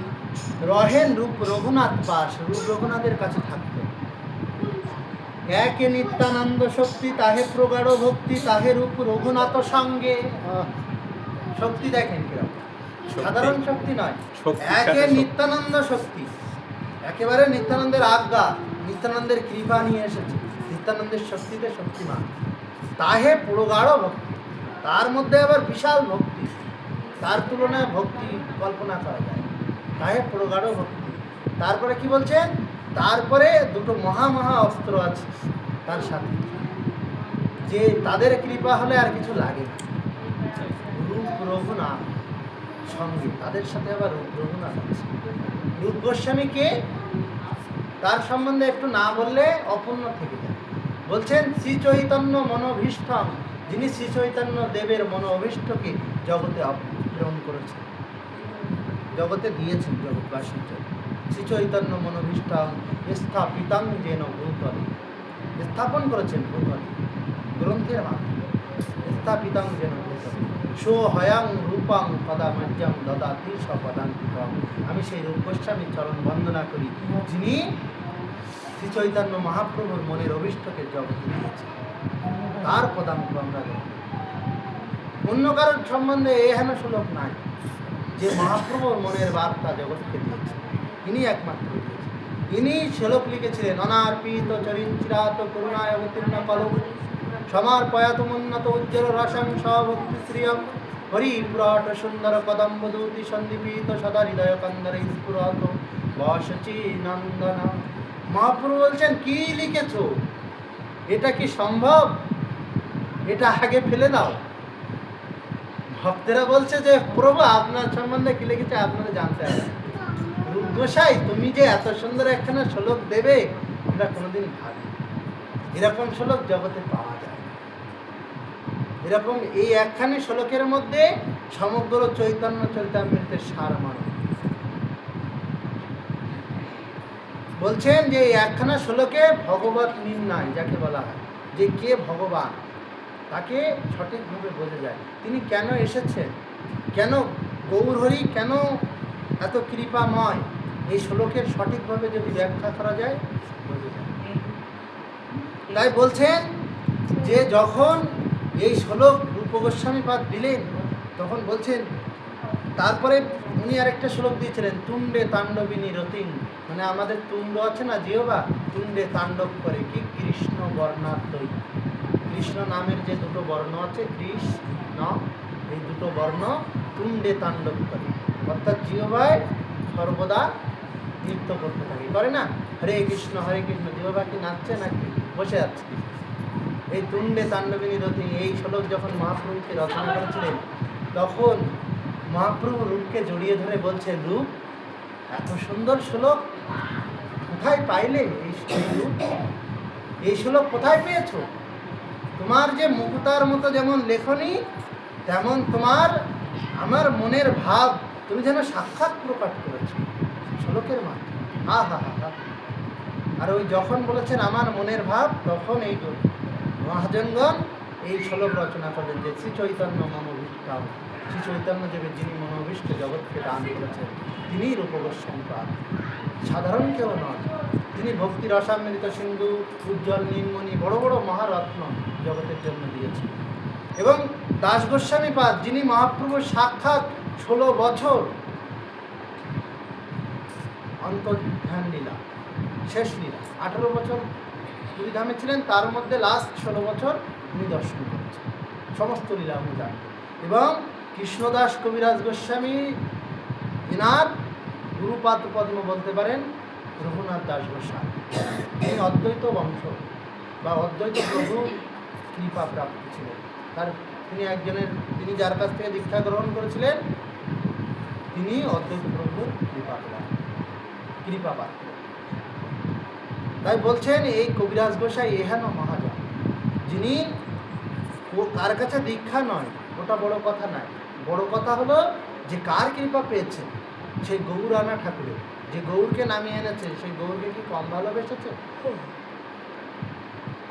রহেন রূপ রঘুনাথ পাশ, রূপ রঘুনাথের কাছে থাকতো। একে নিত্যানন্দ শক্তি তাহে প্রগাঢ় ভক্তি, তাহে রূপ রঘুনাথ সঙ্গে। শক্তি দেখেন কিরকম, সাধারণ শক্তি নয়, একে নিত্যানন্দ শক্তি, একেবারে নিত্যানন্দের আজ্ঞা, নিত্যানন্দের কৃপা নিয়ে এসেছে, নিত্যানন্দের শক্তিতে শক্তিমান। তাহে প্রগাঢ় ভক্তি, তার মধ্যে আবার বিশাল ভক্তি, তার তুলনায় ভক্তি কল্পনা করা যায়। তাহে প্রগাঢ় ভক্তি। তারপরে কি বলছেন, তারপরে দুটো মহা মহা অস্ত্র আছে তার সাথে, যে তাদের কৃপা হলে আর কিছু লাগে না। রূপ রঘুনাথ সঙ্গে, তাদের সাথে আবার রূপ রঘুনাথ আছে। রূপ গোস্বামীকে তার সম্বন্ধে একটু না বললে অপূর্ণ থেকে যায়। বলছেন শ্রী চৈতন্য মনোভীষ্টম, যিনি শ্রী চৈতন্য দেবের মনোভীষ্টকে জগতে প্রেরণ করেছেন, জগতে দিয়েছেন জগৎবাসীর জন্য। শ্রী চৈতন্য মনোভীষ্টম স্থাপিতং যেন ভূতলে, স্থাপন করেছেন ভূতলে গ্রন্থের মাধ্যমে। স্থাপিতং যেন ভূতলে সোহয়াং রূপং পদামজ্জম দদাতি সপদান্তিকম। আমি সেই রূপ গোস্বামীর চরণ বন্দনা করি, যিনি শ্রী চৈতন্য মহাপ্রভুর মনের অভীষ্টকে জগতে দিয়েছেন। তার পদাঙ্ক আমরা গ্রহণ করি। অন্য কারোর সম্বন্ধে এহেন শ্লোক নাই যে মহাপ্রভুর মনের বার্তা জগৎকে দিয়েছেন, ইনি একমাত্র দিয়েছেন। ইনি শ্লোক লিখেছিলেন, অনার্পিত চরিঞ্চিরাত করুণায় অবতীর্ণ কলম সমার্পয়াতুমুন্নত উজ্জ্বল রসং সভক্তি শ্রিয়ম হরিপুরাট সুন্দর কদম্ব দূতি সন্দীপিত সদা হৃদয় কন্দরে স্ফুরত বসচি নন্দন। মহাপ্রভু বলছেন, কি লিখেছো, এটা কি সম্ভব? এটা আগে ফেলে দাও। ভক্তেরা বলছে যে প্রভু আপনার সম্বন্ধে কি লিখেছে আপনারা জানতে হবে। রূপ গোসাই তুমি যে এত সুন্দর একখানা শ্লোক দেবে আমরা কোনোদিন ভাবি, এরকম শ্লোক জগতে পাওয়া যায়। এরকম এই একখানি শ্লোকের মধ্যে সমগ্র চৈতন্য চরিতামৃতের সারমর্ম। বলছেন যে এই একখানা শ্লোকে ভগবত নির্ণয় যাকে বলা হয়, যে কে ভগবান তাকে সঠিকভাবে বোঝা যায়। তিনি কেন এসেছেন, কেন গৌরহরি, কেন এত কৃপাময়, এই শ্লোকের সঠিকভাবে যদি ব্যাখ্যা করা যায় বোঝা যায়। তাই বলছেন যে যখন এই শ্লোক রূপ গোস্বামী পাদ দিলেন তখন বলছেন, তারপরে উনি আরেকটা শ্লোক দিয়েছিলেন, তুণ্ডে তাণ্ডবিনী রতিং, মানে আমাদের তুণ্ড আছে না জিহ্বা, তুণ্ডে তাণ্ডব করে কি কৃষ্ণ বর্ণাদ্বৈ। কৃষ্ণ নামের যে দুটো বর্ণ আছে কৃষ্ণ, এই দুটো বর্ণ তুণ্ডে তাণ্ডব করে, অর্থাৎ জিহ্বায় সর্বদা নৃত্য করতে থাকে, করে না? হরে কৃষ্ণ জিহ্বা কি নাচছে নাকি বসে আছে? এই তুণ্ডে তাণ্ডবিনী রতি, এই শ্লোক যখন মহাপ্রভুকে রচনা করেছিলেন তখন মহাপ্রভু রূপকে জড়িয়ে ধরে বলছেন, রূপ এত সুন্দর শ্লোক কোথায় পাইলে? এই শ্লোক কোথায় পেয়েছো? তোমার যে মুকুতার মতো যেমন লেখনী, তেমন তোমার আমার মনের ভাব তুমি যেন সাক্ষাৎ প্রকাশ করেছো শ্লোকের মাধ্যমে। হা হা হা হা। আর ওই যখন বলেছেন আমার মনের ভাব, তখন এই মহাজনগণ এই শ্লোক রচনা করলেন যে শ্রী চৈতন্য মনোভীষ্ট, শ্রী চৈতন্য দেবের যিনি মনোভীষ্ট জগৎকে দান করেছেন তিনিই রূপ গোস্বামী পাদ, সাধারণ কেউ নয়। তিনি ভক্তি রসামৃত সিন্ধু, উজ্জ্বল নীলমণি, বড় বড় মহারত্ন জগতের জন্য দিয়েছেন। এবং দাস গোস্বামী পাদ, যিনি মহাপ্রভুর সাক্ষাৎ 16 বছর অন্তর্ধান লীলা, শেষ লীলা, 18 বছর পুরীধামে ছিলেন, তার মধ্যে লাস্ট 16 বছর উনি দর্শন করেছেন, সমস্ত লীলা উনি জানেন। এবং কৃষ্ণদাস কবিরাজ গোস্বামী এনার গুরুপাদ পদ্ম বলতে পারেন রঘুনাথ দাস গোস্বামী। তিনি অদ্বৈত বংশ বা অদ্বৈত প্রভু কৃপা প্রাপ্ত ছিলেন। তিনি যার কাছ থেকে দীক্ষা গ্রহণ করেছিলেন তিনি অদ্বৈত প্রভুর কৃপা পাত্র। তাই বলছেন এই কবিরাজ গোসাই এহেন মহাজন, যিনি কার কাছে দীক্ষা নয়, ওটা বড় কথা নয়। বড় কথা হলো যে কার কৃপা পেয়েছেন, সেই গৌর আনা ঠাকুরের, যে গৌরকে নামিয়ে এনেছে সেই গৌরকে কি কম ভালোবেসেছে?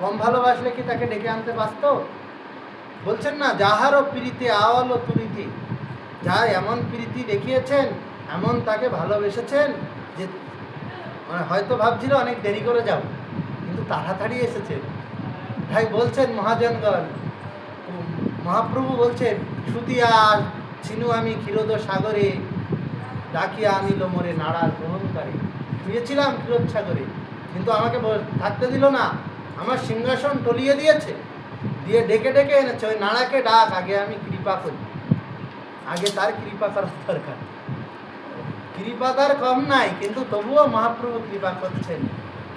কম ভালোবাসলে কি তাকে ডেকে আনতে পারত? বলছেন না, যাহারও প্রীতি আওয়ালো তুরিতে, যা এমন প্রীতি দেখিয়েছেন, এমন তাকে ভালোবেসেছেন যে হয়তো ভাবছিল অনেক দেরি করে যাব, কিন্তু তাড়াতাড়ি এসেছে। তাই বলছেন মহাজনগণ, মহাপ্রভু বলছেন, সুতিয়া ছিনু আমি ক্ষীরোদ সাগরে, ডাকিয়া আনিল মোরে নাড়ার গ্রহণকারী। শুয়েছিলাম ক্ষীরোদ সাগরে, কিন্তু আমাকে থাকতে দিল না, আমার সিংহাসন টলিয়ে দিয়েছে, দিয়ে ডেকে ডেকে এনেছে। ওই নাড়াকে ডাক, আগে আমি কৃপা করি, আগে তার কৃপা করার দরকার। কৃপা তার কম নাই, কিন্তু তবুও মহাপ্রভু কৃপা করছেন,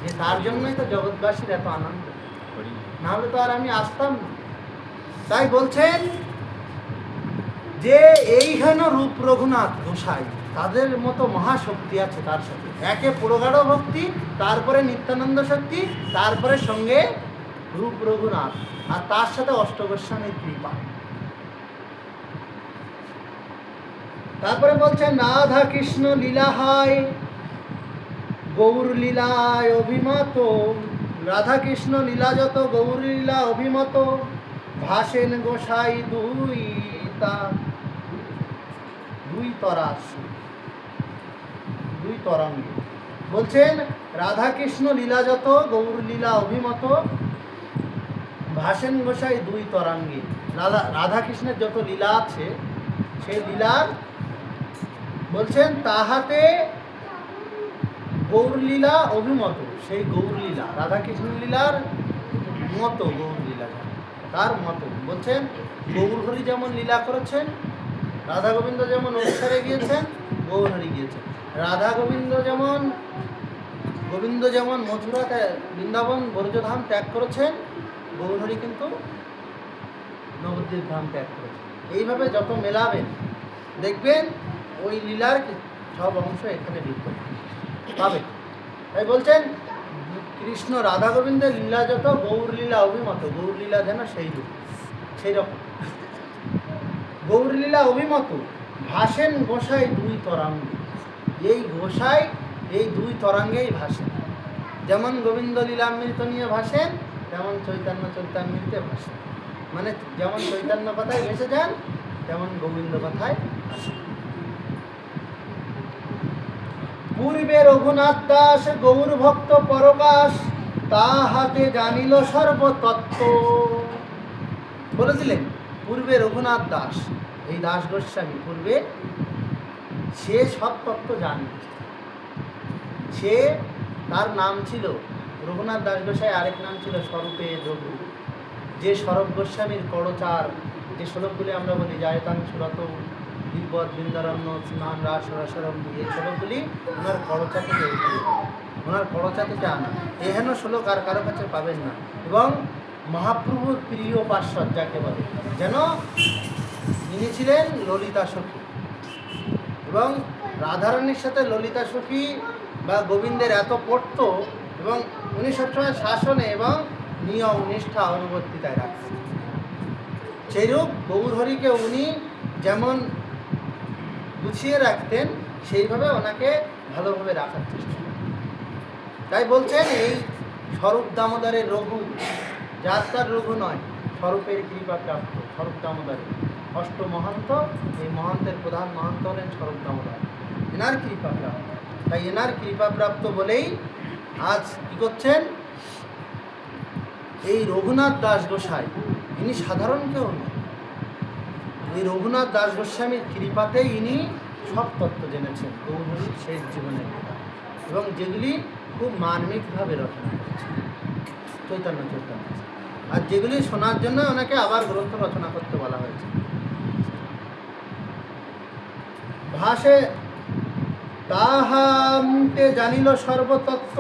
যে তার জন্যই তো জগৎবাসীর এত আনন্দ, নাহলে তো আর আমি আসতাম না। তাই বলছেন যে এইখানে রূপ রঘুনাথ গোসাই, তাদের মতো মহাশক্তি আছে তার সাথে। একে প্রগাঢ় ভক্তি, তারপরে নিত্যানন্দ শক্তি, তারপরে সঙ্গে রূপ রঘুনাথ, আর তার সাথে অষ্টগোস্বামীর কৃপা। তারপরে বলছেন রাধা কৃষ্ণ লীলা হয় গৌর লীলায় অভিমত, রাধা কৃষ্ণ লীলা যত গৌর লীলা অভিমত, ভাসেন গোসাই দুই তরাঙ্গে। বলছেন রাধা কৃষ্ণ লীলা যত গৌর লীলা অভিমত, ভাসেন গোসাই দুই তরাঙ্গে। রাধা কৃষ্ণের যত লীলা আছে সেই লীলার বলছেন তাহাতে গৌর লীলা অভিমত, সেই গৌর লীলা রাধাকৃষ্ণ লীলার মতো, গৌর লীলা তার মতো। বলছেন গৌর হরি যেমন লীলা করেছেন, রাধা গোবিন্দ যেমন অনুসারে গিয়েছেন, গৌর হরি গিয়েছেন। রাধা গোবিন্দ যেমন মথুরা বৃন্দাবন ব্রজধাম ত্যাগ করেছেন, গৌর হরি কিন্তু নবদ্বীপ ধাম ত্যাগ করেছেন। এইভাবে যত মেলাবেন দেখবেন ওই লীলার সব অংশ এখানে বিদ্যমান পাবে। তাই বলছেন কৃষ্ণ রাধা গোবিন্দের লীলা যত গৌর লীলা অভিমত, গৌর লীলা যেন সেই রূপ, সেই রকম গৌর লীলা অভিমত, ভাসেন গোসাই দুই তরাঙ্গে। এই গোসাই এই দুই তরাঙ্গেই ভাসেন, যেমন গোবিন্দ লীলামৃত নিয়ে ভাসেন, তেমন চৈতন্যতে ভাসেন। মানে যেমন চৈতন্য কথায় ভেসে যান, তেমন গোবিন্দ কথায় আসেন। পূর্বে রঘুনাথ দাস গৌর ভক্ত পরকাশ, তাহাতে জানিল সর্বতত্ত্ব। বলেছিলেন পূর্বে রঘুনাথ দাস, এই দাস গোস্বামী পূর্বে সে সব তত্ত্ব জানে। সে তার নাম ছিল রঘুনাথ দাস গোসাই, আরেক নাম ছিল স্বরূপে রঘু। যে স্বরূপ গোস্বামীর করচার যে শ্লোকগুলি আমরা বলি, জায়তাং সুরত বিপদ বৃন্দারণ্য স্নান রাস রসরম, এই শ্লোকগুলি ওনার করচা থেকে আনা। এহেন শ্লোক আর কারো কাছে পাবেন না। এবং মহাপ্রভুর প্রিয় পার্শ্বদ যাকে বলে, যেন ইনি ছিলেন ললিতা সখী, এবং রাধারানীর সাথে ললিতা সখী বা গোবিন্দের এত পড়ত, এবং উনি সবসময় শাসনে এবং নিয়ম নিষ্ঠা অনুবর্তিতায় রাখতেন। সেইরূপ গৌর হরিকে উনি যেমন গুছিয়ে রাখতেন, সেইভাবে ওনাকে ভালোভাবে রাখার চেষ্টা করতেন। তাই বলছেন এই স্বরূপ দামোদরের রঘু, যাত্রার রঘু নয়, স্বরূপের কৃপা প্রাপ্ত স্বরূপ দামোদরের অষ্ট মহান্ত, এই মহান্তের প্রধান মহান্ত হলেন স্বরূপ দামোদর, এনার কৃপা প্রাপ্ত। তাই এনার কৃপা প্রাপ্ত বলেই আজ কি করছেন, এই রঘুনাথ দাস গোসাই, ইনি সাধারণ কেউ নয়। এই রঘুনাথ দাস গোস্বামীর কৃপাতেই ইনি সব তত্ত্ব জেনেছেন গৌরহরির শেষ জীবনের কথা, এবং যেগুলি খুব মার্মিকভাবে রচনা করেছেন চৈতন্য। আর যেগুলি শোনার জন্য ওনাকে আবার গ্রন্থ রচনা করতে বলা হয়েছে। ভাষে তাহাতে জানিল সর্বতত্ত্ব,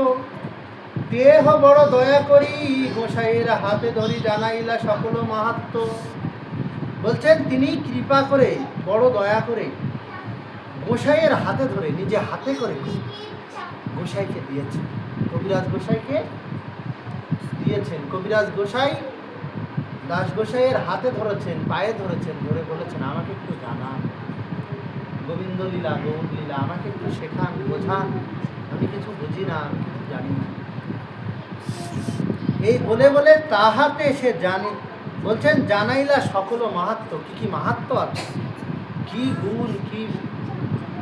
দেহ বড় দয়া করি গোসাইয়ের হাতে ধরি জানাইলা সকল মাহাত্ম্য। বলছেন তিনি কৃপা করে, বড় দয়া করে গোসাইয়ের হাতে ধরে, নিজে হাতে করে গোসাইকে দিয়েছেন, কবিরাজ গোসাইকে দিয়েছেন। কবিরাজ গোসাই দাস গোসাইয়ের হাতে ধরেছেন, পায়ে ধরেছেন, ধরে বলেছেন আমাকে একটু জানান, গোবিন্দ লীলা গৌর লীলা আমাকে একটু শেখান, বোঝান, আমি কিছু বুঝি না, আমি কিছু জানি না। এই বলে বলে তাহাতে সে জানে, বলছেন জানাইলা সকল মাহাত্ম্য। কি কি মাহাত্ম্য আছে, কি গুণ, কি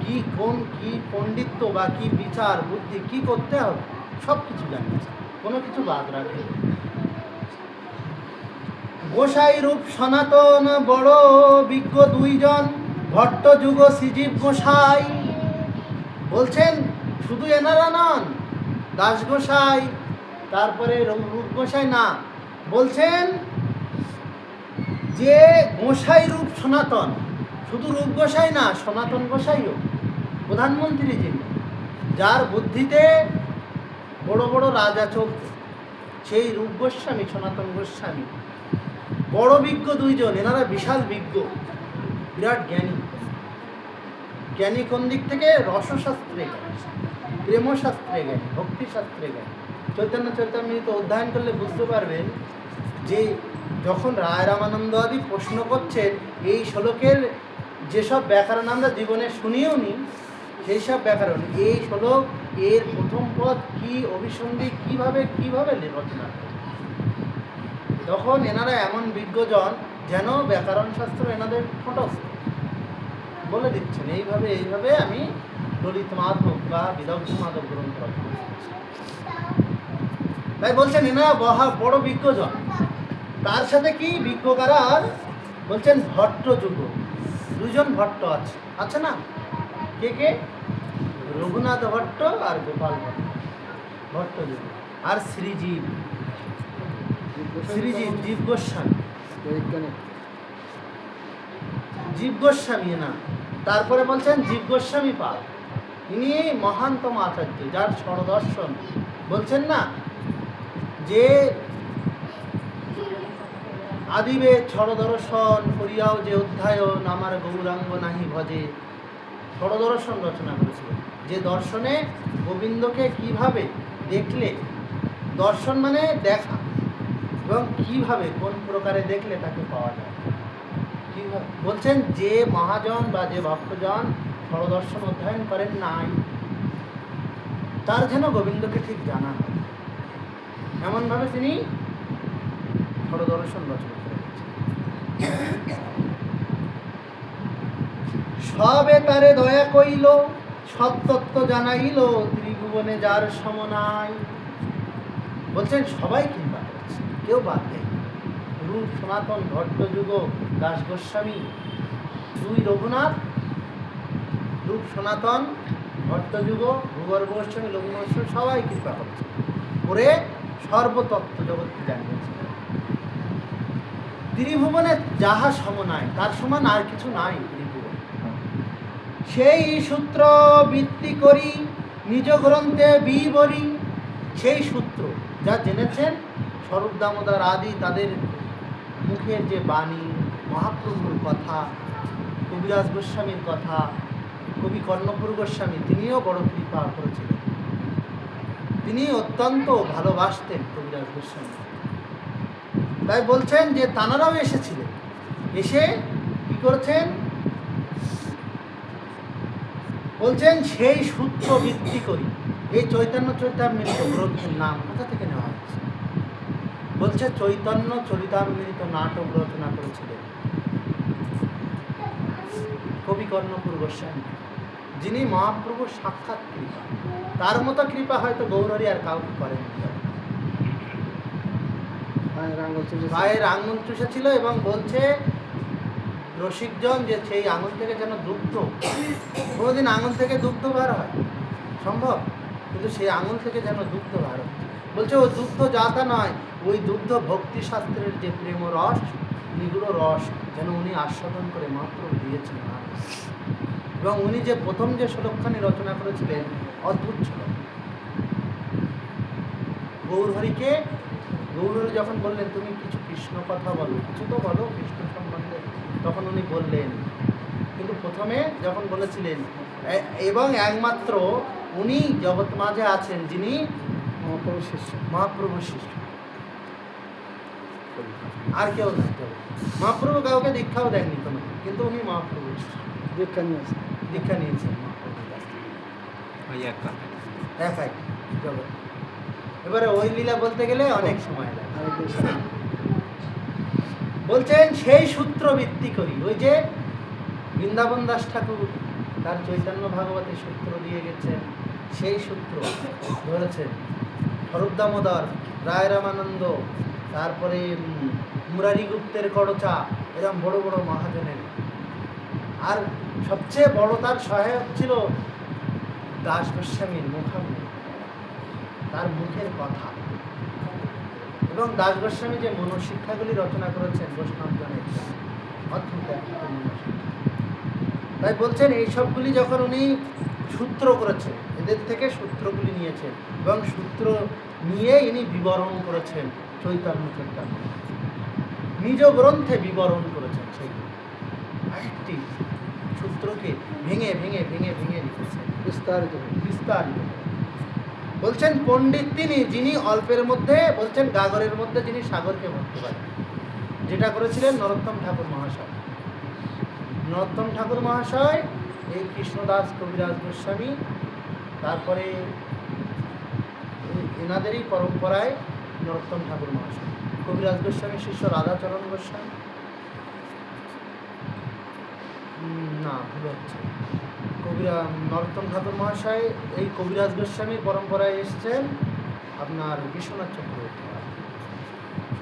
কি কোন কি পণ্ডিত্য বা কি বিচার বুদ্ধি কি করতে হবে, সব কিছু জানিয়েছে, কোনো কিছু বাদ রাখে। গোসাই রূপ সনাতন বড় বিজ্ঞ দুইজন, ভট্ট যুগ শ্রীজীব গোসাই। বলছেন শুধু এনারা নন, দাস গোসাই, তারপরে রূপ গোসাই না, বলছেন যে গোসাই রূপ সনাতন, শুধু রূপ গোসাই না, সনাতন গোসাইও প্রধানমন্ত্রী যিনি, যার বুদ্ধিতে বড় বড় রাজা চলত, সেই রূপ গোস্বামী সনাতন গোস্বামী। বড় বিজ্ঞ দুইজন, এনারা বিশাল বিজ্ঞ, বিরাট জ্ঞানী। জ্ঞানী কোন দিক থেকে? রসশাস্ত্রে জ্ঞানী, প্রেমশাস্ত্রে জ্ঞানী, ভক্তিশাস্ত্রে জ্ঞানী। চৈতন্য চরিতামৃত অধ্যয়ন করলে বুঝতে পারবেন যে যখন রায় রামানন্দ আদি প্রশ্ন করছেন এই শ্লোকের যেসব ব্যাকরণ আমরা জীবনে শুনিও নি, সেই সব ব্যাকরণ এই শ্লোক এর প্রথম পদ কি, অভিসন্ধি কিভাবে কিভাবে রচনা করে, তখন এনারা এমন বিজ্ঞজন যেন ব্যাকরণ শাস্ত্র এনাদের ফটস্থ বলে দিচ্ছেন, এইভাবে এইভাবে আমি ললিত মাধব বা বিদগ্ধ মাধব গ্রন্থ রচনা করছি। তাই বলছেন এনারা বড় বিজ্ঞজন। তার সাথে কি বিজ্ঞ কারা? আর বলছেন ভট্ট যুগ, দুজন ভট্ট আছে, আছে না? কে কে? রঘুনাথ ভট্ট আর গোপাল ভট্ট, ভট্ট যুগ। আর শ্রীজীব, শ্রীজীব জীব গোস্বামী, জীব গোস্বামী না। তারপরে বলছেন জীব গোস্বামী পাল, ইনি মহানতম আচার্য, যার ষড়দর্শন বলছেন না যে আদিবেদ ষড়দর্শন করিয়াও যে অধ্যায়ন আমার গৌরাঙ্গ নাহি ভজে, ষড়দর্শন রচনা করেছিলেন, যে দর্শনে গোবিন্দকে কিভাবে দেখলে, দর্শন মানে দেখা, এবং কিভাবে কোন প্রকারে দেখলে তাকে পাওয়া যায়, কিভাবে বলছেন যে মহাজন বা যে ভক্তজন ষড়দর্শন অধ্যয়ন করেন নাই, তার যেন গোবিন্দকে ঠিক জানা হয়, এমনভাবে তিনি ষড়দর্শন রচনা করেন। সবে তারে দয়া কইল, সত্যত্ব জানাইল, ত্রিভুবনে যার সম নাই। বলছেন সবাই কৃপা করেছে, কেউ বাদ নেই। রূপ সনাতন ভট্ট যুগ দাস গোস্বামী, দুই রঘুনাথ, রূপ সনাতন ভট্ট যুগ ভূগর্ভ গোস্বামী, লঘু গোস্বামী, সবাই কৃপা করছে করে সর্বতত্ত্ব জগৎকে জানিয়েছে। ত্রিভুবনে যাহা সম নাই, তার সমান আর কিছু নাই ত্রিভুবন। সেই সূত্র ভিত্তি করি নিজ গ্রন্থে বিবরি, সেই সূত্র যা জেনেছেন স্বরূপ দামোদর আদি, তাদের মুখের যে বাণী, মহাপ্রভুর কথা, কবিরাজ গোস্বামীর কথা, কবি কর্ণপুর গোস্বামী তিনিও বড় কৃপা করেছিলেন, তিনি অত্যন্ত ভালোবাসতেন কবিরাজ গোস্বামী। তাই বলছেন যে তাঁরাও এসেছিলেন, এসে কি করেছেন? বলছেন সেই সূত্র ভিত্তি করি। এই চৈতন্য চরিতামৃত গ্রন্থের নাম কোথা থেকে নেওয়া হচ্ছে? বলছে চৈতন্য চরিতামৃত নাটক রচনা করেছিলেন কবি কর্ণপুর গোস্বামী, যিনি মহাপ্রভুর সাক্ষাৎ কৃপা। তার মতো কৃপা হয়তো গৌরহরি আর কাউকে করেন। পায়ের আঙুল চুষে ছিল এবং বলছে রসিকজন যে সেই আঙুল থেকে যেন দুগ্ধ, কোনোদিন আঙুল থেকে দুগ্ধ বার হয় সম্ভব, কিন্তু সেই আঙুল থেকে যেন দুগ্ধ বার হয়। বলছে ওই দুগ্ধ যাতা নয়, ওই দুগ্ধ ভক্তি শাস্ত্রের যে প্রেম রস, নিগুড় রস যেন উনি আস্বাদন করে মাত্র দিয়েছেন। এবং উনি যে প্রথম যে শ্লোকখানি রচনা করেছিলেন অদ্ভুত শ্লোক। গৌরহরিকে, গৌরহরি যখন বললেন তুমি কিছু কৃষ্ণ কথা বলো, কিছু তো বলো কৃষ্ণ সম্বন্ধে, তখন উনি বললেন, কিন্তু প্রথমে যখন বলেছিলেন এবং একমাত্র উনি জগৎ মাঝে আছেন যিনি মহাপ্রভুর শিষ্য, মহাপ্রভুর শিষ্য, আর কেউ না। মহাপ্রভু কাউকে দীক্ষাও দেননি কোনো, কিন্তু উনি মহাপ্রভুর শিষ্য, দীক্ষা নিয়েছেন, দীক্ষা নিয়েছেন মহাপ্রভুর কাছ থেকে। ওই এক কথা। দেখাই জগৎ। এবারে ওই লীলা বলতে গেলে অনেক সময় লাগে। হরে কৃষ্ণ। বলছেন সেই সূত্র ভিত্তি করি, ওই যে বৃন্দাবন দাস ঠাকুর তার চৈতন্য ভাগবতী সূত্র দিয়ে গেছেন, সেই সূত্র ধরেছেন স্বরূপ দামোদর, রায় রামানন্দ, তারপরে মুরারি গুপ্তের করচা, এরকম বড় বড় মহাজনের। আর সবচেয়ে বড় তার সহায়ক ছিল দাস গোস্বামীর মুখামুখি, তার মুখের কথা। এবং দাস গোস্বামী যে মনোশিক্ষাগুলি রচনা করেছেন বৈষ্ণবজনের অদ্ভুত অদ্ভুত মনোশিক্ষা। তাই বলছেন এই সবগুলি যখন উনি সূত্র করেছেন, এদের থেকে সূত্রগুলি নিয়েছেন এবং সূত্র নিয়ে ইনি বিবরণ করেছেন চৈতন্য চৈতন্য, নিজ গ্রন্থে বিবরণ করেছেন। সেই একটি সূত্রকে ভেঙে ভেঙে ভেঙে ভেঙে লিখেছেন বিস্তারিত বিস্তারিত। বলছেন পণ্ডিত তিনি, যিনি অল্পের মধ্যে, বলছেন গাগরের মধ্যে যিনি সাগরকে ভরতে পারেন, যেটা করেছিলেন নরোত্তম ঠাকুর মহাশয়। নরোত্তম ঠাকুর মহাশয়, এই কৃষ্ণদাস কবিরাজ গোস্বামী, তারপরে এনাদেরই পরম্পরায় নরোত্তম ঠাকুর মহাশয়, কবিরাজ গোস্বামী শিষ্য রাধাচরণ গোস্বামী, না ভুল হচ্ছে, নরোত্তম ঠাকুর মহাশয় এই কবিরাজ গোস্বামী পরম্পরায় এসছেন আপনার বিশ্বনাথ চক্রবর্তী।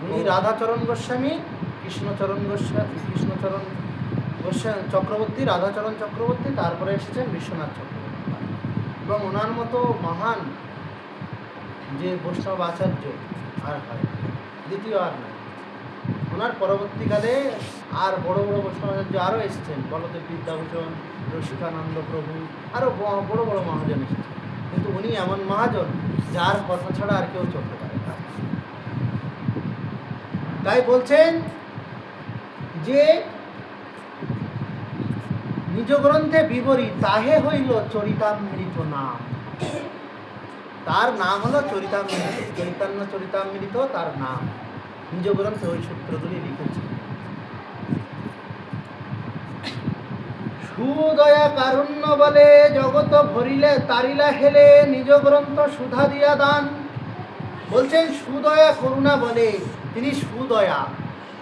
উনি রাধাচরণ গোস্বামী, কৃষ্ণচরণ চক্রবর্তী, রাধাচরণ চক্রবর্তী, তারপরে এসেছেন বিশ্বনাথ চক্রবর্তী। এবং ওনার মতো মহান যে বৈষ্ণব আচার্য আর হয় দ্বিতীয় আর নয়। ওনার পরবর্তীকালে আর বড় বড় বৈষ্ণব আচার্য আরও এসেছেন, বলদেব বিদ্যাভূষণ, রসিকানন্দ প্রভু, আরও বড় বড় মহাজন এসেছেন। কিন্তু উনি এমন মহাজন যার কথা ছাড়া আর কেউ চলতে পারে না। তাই বলছেন যে নিজ গ্রন্থে বিবরী তাহে হইল চরিতামৃত নাম। তার নাম হলো চরিতামৃত, চৈতন্য চরিতামৃত তার নাম। নিজ গ্রন্থে ওই সূত্রগুলি লিখেছে। সুদয়া কারুণ্য বলে জগত ভরিলে তারিলা হেলে, নিজ গ্রন্থ সুধা দিয়া দান। বলছেন সুদয়া করুণা বলে, তিনি সুদয়া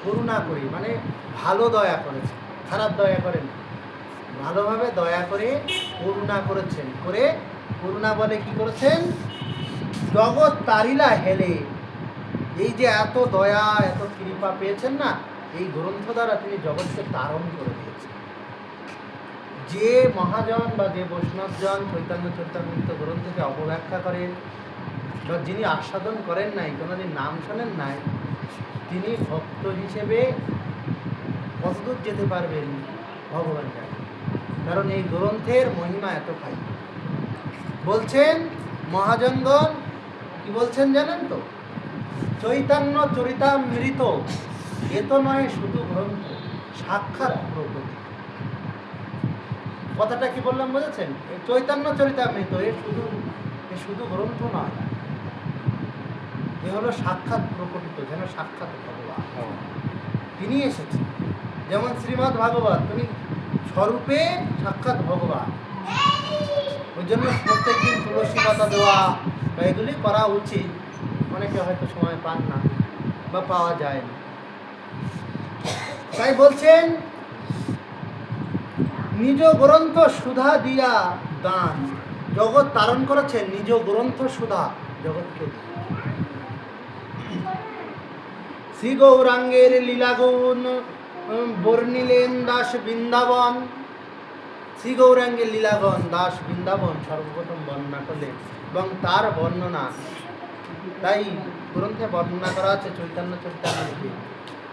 করুণা করি, মানে ভালো দয়া করেছেন, খারাপ দয়া করেন, ভালোভাবে দয়া করে করুণা করেছেন। করে করুণা বলে কি করেছেন, জগৎ তারিলা হেলে। এই যে এত দয়া এত কৃপা পেয়েছেন না, এই গ্রন্থ দ্বারা তিনি জগৎকে তারণ করে দিয়েছেন। যে মহাজন বা যে বৈষ্ণবজন চৈতন্য চরিতামৃত গ্রন্থকে অপব্যাখ্যা করেন বা যিনি আস্বাদন করেন নাই, কোনোদিন নাম শোনেন নাই, তিনি ভক্ত হিসেবে কতদূর যেতে পারবেন ভগবান জানেন। কারণ এই গ্রন্থের মহিমা এতখানি। বলছেন মহাজনগণ কি বলছেন জানেন তো, চৈতন্য চরিতামৃত এ তো নয় শুধু গ্রন্থ, সাক্ষাৎ প্রকৃতি। কথাটা কি বললাম বুঝেছেন? এই চৈতন্য চরিতামৃত এ শুধু গ্রন্থ নয়, এ হলো সাক্ষাৎ প্রকটিত, যেন সাক্ষাৎ ভগবান তিনি এসেছেন। যেমন শ্রীমদ্ ভাগবত, তুমি স্বরূপে সাক্ষাৎ ভগবান। ওই জন্য প্রত্যেকদিন তুলসী পাতা দেওয়া বা এগুলি করা উচিত। অনেকে হয়তো সময় পান না বা পাওয়া যায় না। তাই বলছেন নিজ গ্রন্থ সুধা দিয়া দান, জগৎ তারণ করেছেন নিজ গ্রন্থ সুধা জগৎকে। শ্রী গৌরাঙ্গের লীলাগুণ বর্ণিলেন দাস বৃন্দাবন। শ্রী গৌরাঙ্গের লীলাগণ দাস বৃন্দাবন সর্বপ্রথম বর্ণনা করলেন এবং তার বর্ণনা তাই গ্রন্থে বর্ণনা করা আছে চৈতন্য চরিতামৃতে।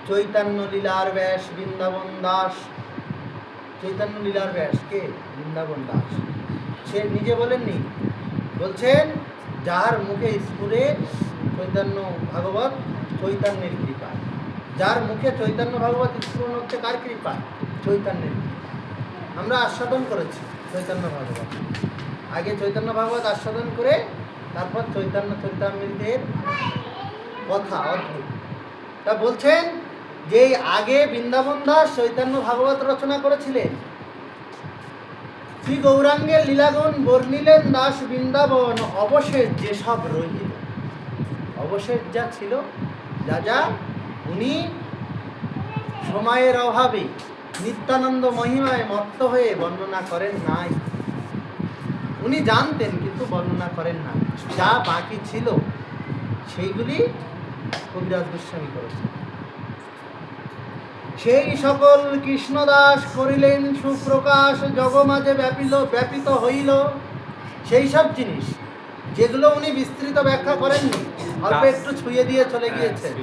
চৈতন্য লীলার ব্যাস বৃন্দাবন দাস। চৈতন্য লীলার ব্যাস কে? বৃন্দাবন দাস। সে নিজে বলেননি, বলছেন যার মুখে স্ফুরে চৈতন্য ভাগবত চৈতন্যের কৃপা। যার মুখে চৈতন্য ভাগবত স্ফুরণ হচ্ছে কার কৃপা? চৈতন্যের। আমরা আস্বাদন করেছি চৈতন্য ভাগবত, আগে চৈতন্য ভাগবত আস্বাদন করে তারপর চৈতন্য চরিতামৃতের কথা অদ্ভুত। তা বলছেন যে আগে বৃন্দাবন দাস চৈতন্য ভাগবত রচনা করেছিলেন, শ্রী গৌরাঙ্গের লীলাগুণ বর্ণিলেন দাস বৃন্দাবন, অবশেষ যেসব রহিল, অবশেষ যা ছিল, যা যা উনি সময়ের অভাবে নিত্যানন্দ মহিমায় মত্ত হয়ে বর্ণনা করেন নাই। উনি জানতেন কিন্তু বর্ণনা করেন না। যা বাকি ছিল সেইগুলি কবিরাজ গোস্বামী করেছেন। সেই সকল কৃষ্ণদাস করিলেন সুপ্রকাশ, জগমাঝে ব্যাপিত হইল। সেই সব জিনিস যেগুলো উনি বিস্তৃত ব্যাখ্যা করেননি, অল্প একটু ছুঁয়ে দিয়ে চলে গিয়েছেন,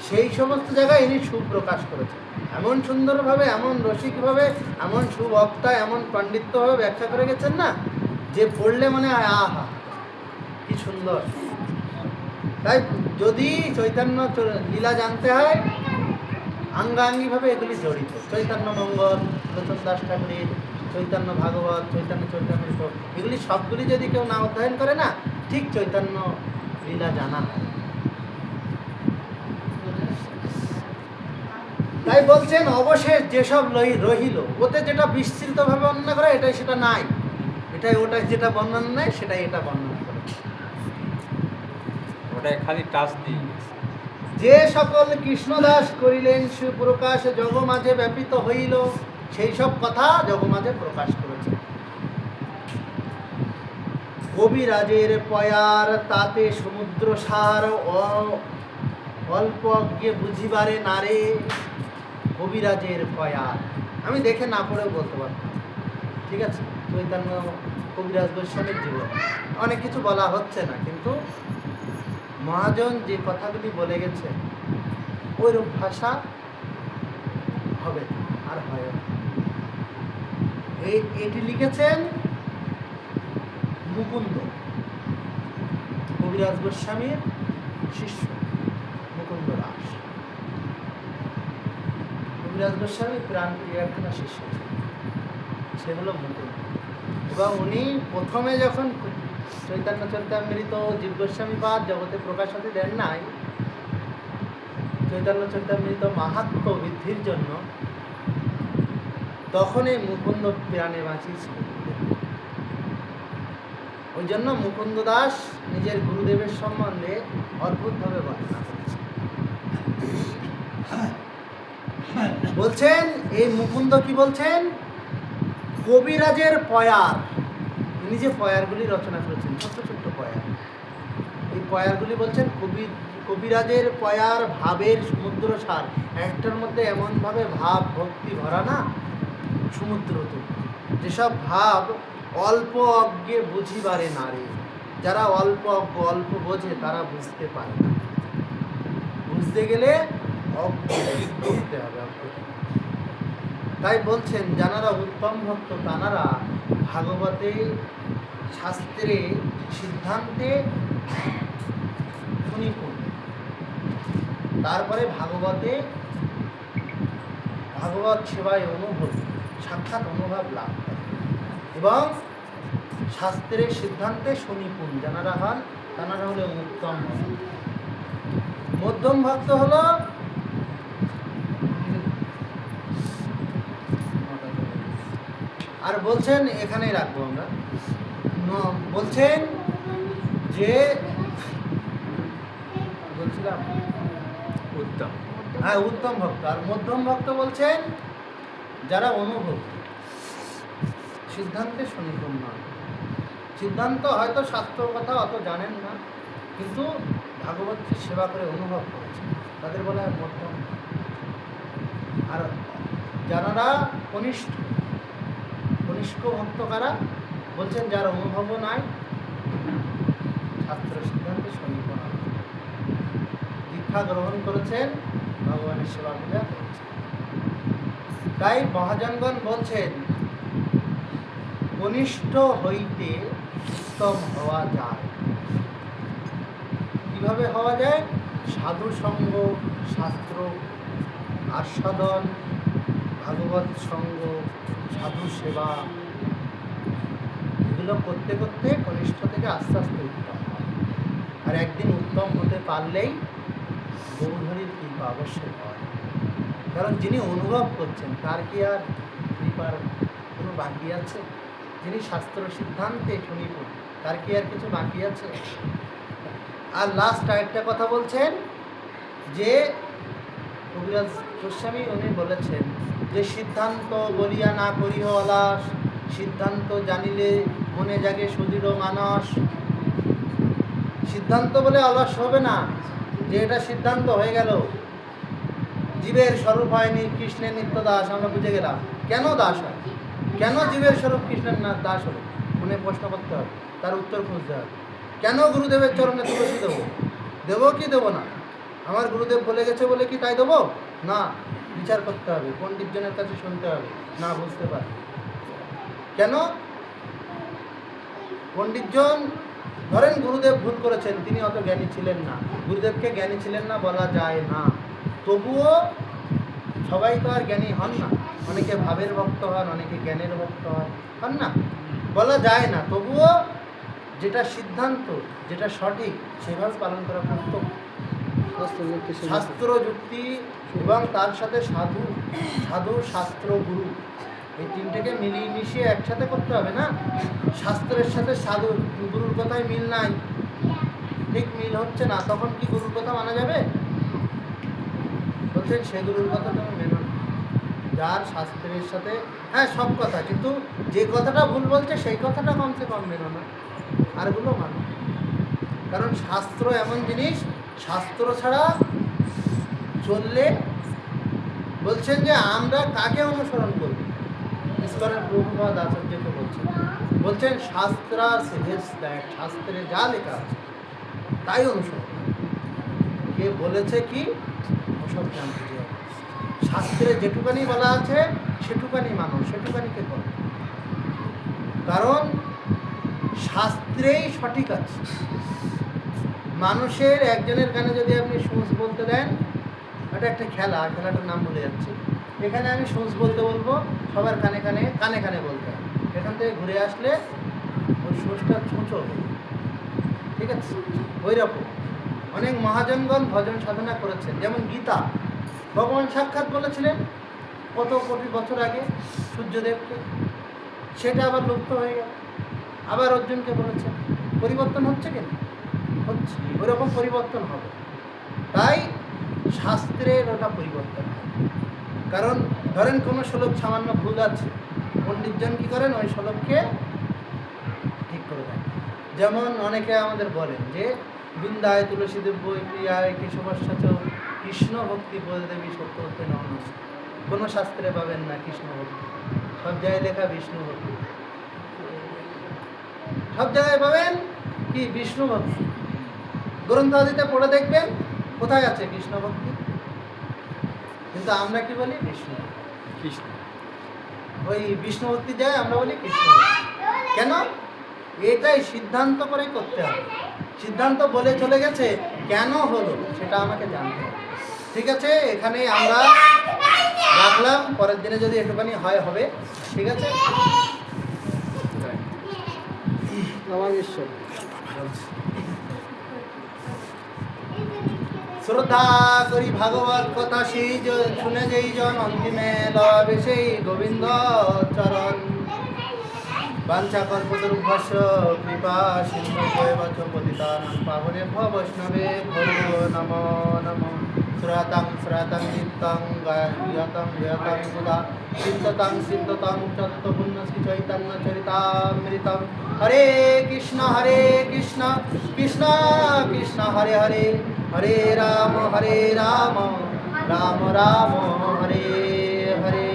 সেই সমস্ত জায়গায় ইনি সুপ্রকাশ করেছেন। এমন সুন্দরভাবে, এমন রসিকভাবে, এমন সুবক্তায়, এমন পাণ্ডিত্যভাবে ব্যাখ্যা করে গেছেন না, যে পড়লে মনে হয় আহা কি সুন্দর। তাই যদি চৈতন্য লীলা জানতে হয়, আঙ্গাঙ্গিভাবে এগুলি জড়িত। চৈতন্য মঙ্গল, নতুন দাস ঠাকুরের, চৈতন্য ভাগবত, চৈতন্য চৈতন্য, এগুলি সবগুলি যদি কেউ না অধ্যয়ন করে না, ঠিক চৈতন্য লীলা জানা হয়। তাই বলছেন অবশেষ যেসব রহিল, ওতে যেটা বিস্তৃতভাবে বর্ণনা করে এটাই সেটা নাই, এটাই ওটাই যেটা বর্ণনা নেই সেটাই এটা বর্ণনা করে, ওটাই খালি টাচ দিই। যে সকল কৃষ্ণদাস করিলেন সুপ্রকাশ, জগমাঝে ব্যাপিত হইল, সেই সব কথা জগমাঝে প্রকাশ করেছে। কবিরাজের পয়ার তাতে সমুদ্র সার, অল্প অজ্ঞে বুঝিবারে নারে। কবিরাজের পয়ার আমি দেখে না পড়েও বলতে পারতাম, ঠিক আছে। চৈতন্য কবিরাজ গোস্বামীর জীবন অনেক কিছু বলা হচ্ছে না, কিন্তু মহাজন যে কথাগুলি বলে গেছে ওইরূপ ভাষা হবে আর হয় না। এটি লিখেছেন মুকুন্দ, কবিরাজ গোস্বামীর শিষ্য মুকুন্দ দাস। কবিরাজ গোস্বামী প্রাণপ্রিয় একখানা শিষ্য ছিল, সেগুলো মুকুন্দ। এবং উনি প্রথমে যখন চৈতন্য চরিতামৃত জীব গোস্বামী পাদ জগতে প্রকাশ হতে দেন নাই, চৈতন্য চরিতামৃত মাহাত্ম্য বৃদ্ধির জন্য, তখন এই মুকুন্দ প্রাণে বাঁচিয়েছিল। ওই জন্য মুকুন্দ দাস নিজের গুরুদেবের সম্বন্ধে অদ্ভুতভাবে বর্ণনা করেছেন। বলছেন এই মুকুন্দ কি বলছেন, কবিরাজের পয়ার, উনি যে পয়ারগুলি রচনা করেছেন, ছোট্ট ছোট্ট পয়ার, এই পয়ারগুলি বলছেন কবিরাজের পয়ার ভাবের সমুদ্র সার। একটার মধ্যে এমনভাবে ভাব ভক্তি ভরা না, সমুদ্র তো, যেসব ভাব অল্প অজ্ঞে বুঝিবারে নারে। যারা অল্প অজ্ঞ, অল্প বোঝে, তারা বুঝতে পারে না। বুঝতে গেলে অজ্ঞ করতে হবে, অজ্ঞ। তাই বলছেন যারা উত্তম ভক্ত তানারা ভাগবতে, শাস্ত্রে, সিদ্ধান্তে সুনিপুণ, তারপরে ভাগবতে, ভাগবত সেবায় অনুভব, সাক্ষাৎ অনুভব লাভ করে, এবং শাস্ত্রের সিদ্ধান্তে সুনিপুণ যারা হন তারা হলো উত্তম ভক্ত। মধ্যম ভক্ত হলো আর বলছেন, এখানেই রাখবো আমরা। বলছেন যে বলছিলাম উত্তম, হ্যাঁ উত্তম ভক্ত। আর মধ্যম ভক্ত বলছেন যারা অনুভব, সিদ্ধান্তে সুনিপুণ নয়। সিদ্ধান্ত হয়তো শাস্ত্র কথা অত জানেন না, কিন্তু ভাগবতী সেবা করে অনুভব করেছেন, তাদের বলা হয় মধ্যম। আর যারা কনিষ্ঠ ভক্ত কারা, বলছেন যার অনুভবও নাই, শাস্ত্র সিদ্ধান্তে সুনিপুণ, দীক্ষা গ্রহণ করেছেন, ভগবানের সেবা পূজা করেছেন। তাই মহাজনগণ বলছেন কনিষ্ঠ হইতে উত্তম হওয়া যায়। কিভাবে হওয়া যায়? সাধু সঙ্গ, শাস্ত্র আস্বাদন, ভাগবত সঙ্গ, সাধু সেবা, এগুলো করতে করতে কনিষ্ঠ থেকে আস্তে আস্তে উত্তম হয়। আর একদিন উত্তম হতে পারলেই গৌরহরির কৃপা অবশ্যই হয়। কারণ যিনি অনুভব করছেন তার কি আর কৃপার কোনো বাকি আছে? যিনি শাস্ত্র সিদ্ধান্তে সুনিপুণ, তার কি আর কিছু বাকি আছে? আর লাস্ট আরেকটা কথা বলছেন যে কবিরাজ গোস্বামী উনি বলেছেন যে সিদ্ধান্ত বলিয়া না করিহ অলাস, সিদ্ধান্ত জানিলে মনে জাগে সুদৃঢ় মানস। সিদ্ধান্ত বলে অলস হবে না, যে এটা সিদ্ধান্ত হয়ে গেল জীবের স্বরূপ হয়নি কৃষ্ণের নিত্য দাস, আমরা বুঝে গেলাম কেন দাস হয়, কেন জীবের স্বরূপ কৃষ্ণের না দাস হলো, মনে প্রশ্ন করতে হবে, তার উত্তর খুঁজতে হবে। কেন গুরুদেবের চরণে তুলসী দেবো, দেবো কি দেবো না? আমার গুরুদেব বলে গেছে বলে কি তাই দেবো না? বিচার করতে হবে, পণ্ডিতজনের কাছে শুনতে হবে, না বুঝতে পারে। কেন? পণ্ডিতজন ধরেন গুরুদেব ভুল করেছেন, তিনি অত জ্ঞানী ছিলেন না, গুরুদেবকে জ্ঞানী ছিলেন না বলা যায় না। তবুও সবাই তো আর জ্ঞানী হন না, অনেকে ভাবের ভক্ত হন, অনেকে জ্ঞানের ভক্ত হন না, বলা যায় না। তবুও যেটা সিদ্ধান্ত, যেটা সঠিক, সেভাবে পালন করা কর্তব্য। শাস্ত্র যুক্তি এবং তার সাথে সাধু, সাধু শাস্ত্র গুরু, এই তিনটেকে মিলিয়ে মিশিয়ে একসাথে করতে হবে না? শাস্ত্রের সাথে সাধু গুরুর কথায় মিল নাই, ঠিক মিল হচ্ছে না, তখন কি গুরুর কথা মানা যাবে? বলছেন সে গুরুর কথা তুমি মেনো না, যার শাস্ত্রের সাথে হ্যাঁ সব কথা, কিন্তু যে কথাটা ভুল বলছে সেই কথাটা কমসে কম মেনো না, আরগুলো মানো। কারণ শাস্ত্র এমন জিনিস, শাস্ত্র ছাড়া চললে, বলছেন যে আমরা কাকে অনুসরণ করব? ঈশ্বরের প্রভুপাদ আচার্যকে বলছেন শাস্ত্রা সেহেস দ্যাট, শাস্ত্রে যা লেখা আছে তাই অনুসরণ। কে বলেছে কি ওসব জানতে হবে, শাস্ত্রে যেটুকানি বলা আছে সেটুকানি মানো, সেটুকানিকে করো, কারণ শাস্ত্রেই সঠিক আছে। মানুষের একজনের কানে যদি আপনি সুঁচ বলতে দেন, এটা একটা খেলা, খেলাটার নাম ভুলে যাচ্ছে, এখানে আমি সুঁচ বলতে বলবো, সবার কানে কানে কানে কানে বলতে হবে, এখান থেকে ঘুরে আসলে ওই সুঁচটা ছুঁচো, ঠিক আছে? ওই রকম অনেক মহাজনগণ ভজন সাধনা করেছেন, যেমন গীতা ভগবান সাক্ষাৎ বলেছিলেন কত কোটি বছর আগে সূর্যদেবকে, সেটা আবার লুপ্ত হয়ে গেল, আবার অর্জুনকে বলেছেন। পরিবর্তন হচ্ছে কেন? হচ্ছে, ওই রকম পরিবর্তন হবে। তাই শাস্ত্রের ওটা পরিবর্তন হয়, কারণ ধরেন কোনো শ্লোক সামান্য ভুল আছে, পণ্ডিতজন কী করেন ওই শ্লোককে ঠিক করে দেন। যেমন অনেকে আমাদের বলেন যে বৃন্দায় তুলসীদেব বই প্রিয়ায় কেশবাশ্বাচ কৃষ্ণ ভক্তি দেবী সত্য হতে নন, কোনো শাস্ত্রে পাবেন না কৃষ্ণ ভক্তি, সব জায়গায় লেখা বিষ্ণু ভক্তি, সব জায়গায় পাবেন কি বিষ্ণু ভক্তি। গ্রন্থাদিতে পড়ে দেখবেন কোথায় আছে কৃষ্ণ ভক্তি, কিন্তু আমরা কি বলি বিষ্ণু কৃষ্ণ, ওই বিষ্ণু ভক্তি যায় আমরা বলি কৃষ্ণ ভক্তি। কেন? এটাই সিদ্ধান্ত করে করতে হবে, সিদ্ধান্ত বলে চলে গেছে, কেন হলো সেটা আমাকে জানতে হবে। ঠিক আছে, এখানে আমরা রাখলাম, পরের দিনে যদি একটুখানি হয় হবে, ঠিক আছে? আমার ঈশ্বর শ্রদ্ধা করি ভাগবত কথা সেই শুনে যেই জন অন্তিমে লবে সেই গোবিন্দ চরণ। বাঞ্ছা কল্পতরুভ্যস্য কৃপা সিন্ধু বৈবচ পতিতানাং পাবনেভ্যো বৈষ্ণবে ভো নমো নমো। শ্রাতাং শ্রাতাং নিত্যং গায়তাং গায়তাং মুদা সিদ্ধতাং সিদ্ধতাং চত্ত পুণ্যশ্রী চৈতন্য চরিতামৃতম। হরে কৃষ্ণ কৃষ্ণ কৃষ্ণ হরে হরে, হরে রাম রাম রাম হরে হরে।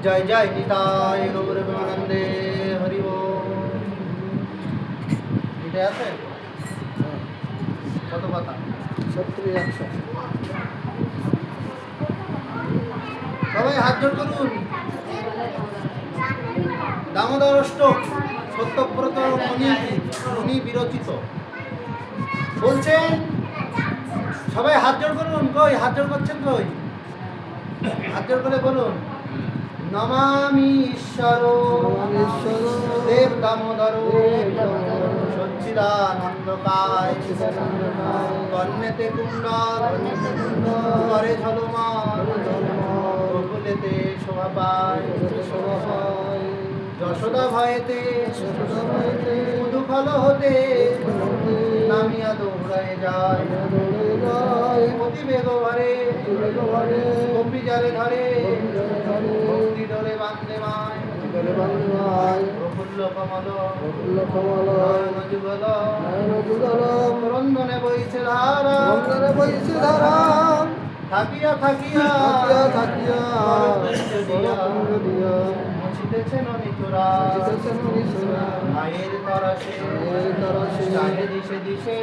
জয় জয় নিতাই গৌর প্রেমানন্দে হরি ওম। এটা আছে কত কথা? 70-100। সবাই হাত জোড় করুন। দামোদর অষ্টক সত্যব্রত মুনি বিরচিত। বলছেন সবাই হাত জোড় করুন। কই হাত জোড় করছেন? কই হাত জোড় করে বলুন, নমামি ঈশ্বর দেব দামোদর সচ্চিদানন্দকায় কর্ণেতে কুণ্ডল করে ঝলমল গোকুলেতে শোভা পায়। যশোদা ভয়েতে মধু ফল হতে নামিয়া দৌড়ায় যায় অতি বেগ ভরে গোপী জালে ধরে ভক্তি ডোলে বান্দে মায় প্রফুল্ল কমল নয়ন যুগল রন্ধনে বইছে ধারা থাকিয়া থাকিয়া মুছিতেছে ননিচুরা মায়ের তরসে চাহে দিশে দিশে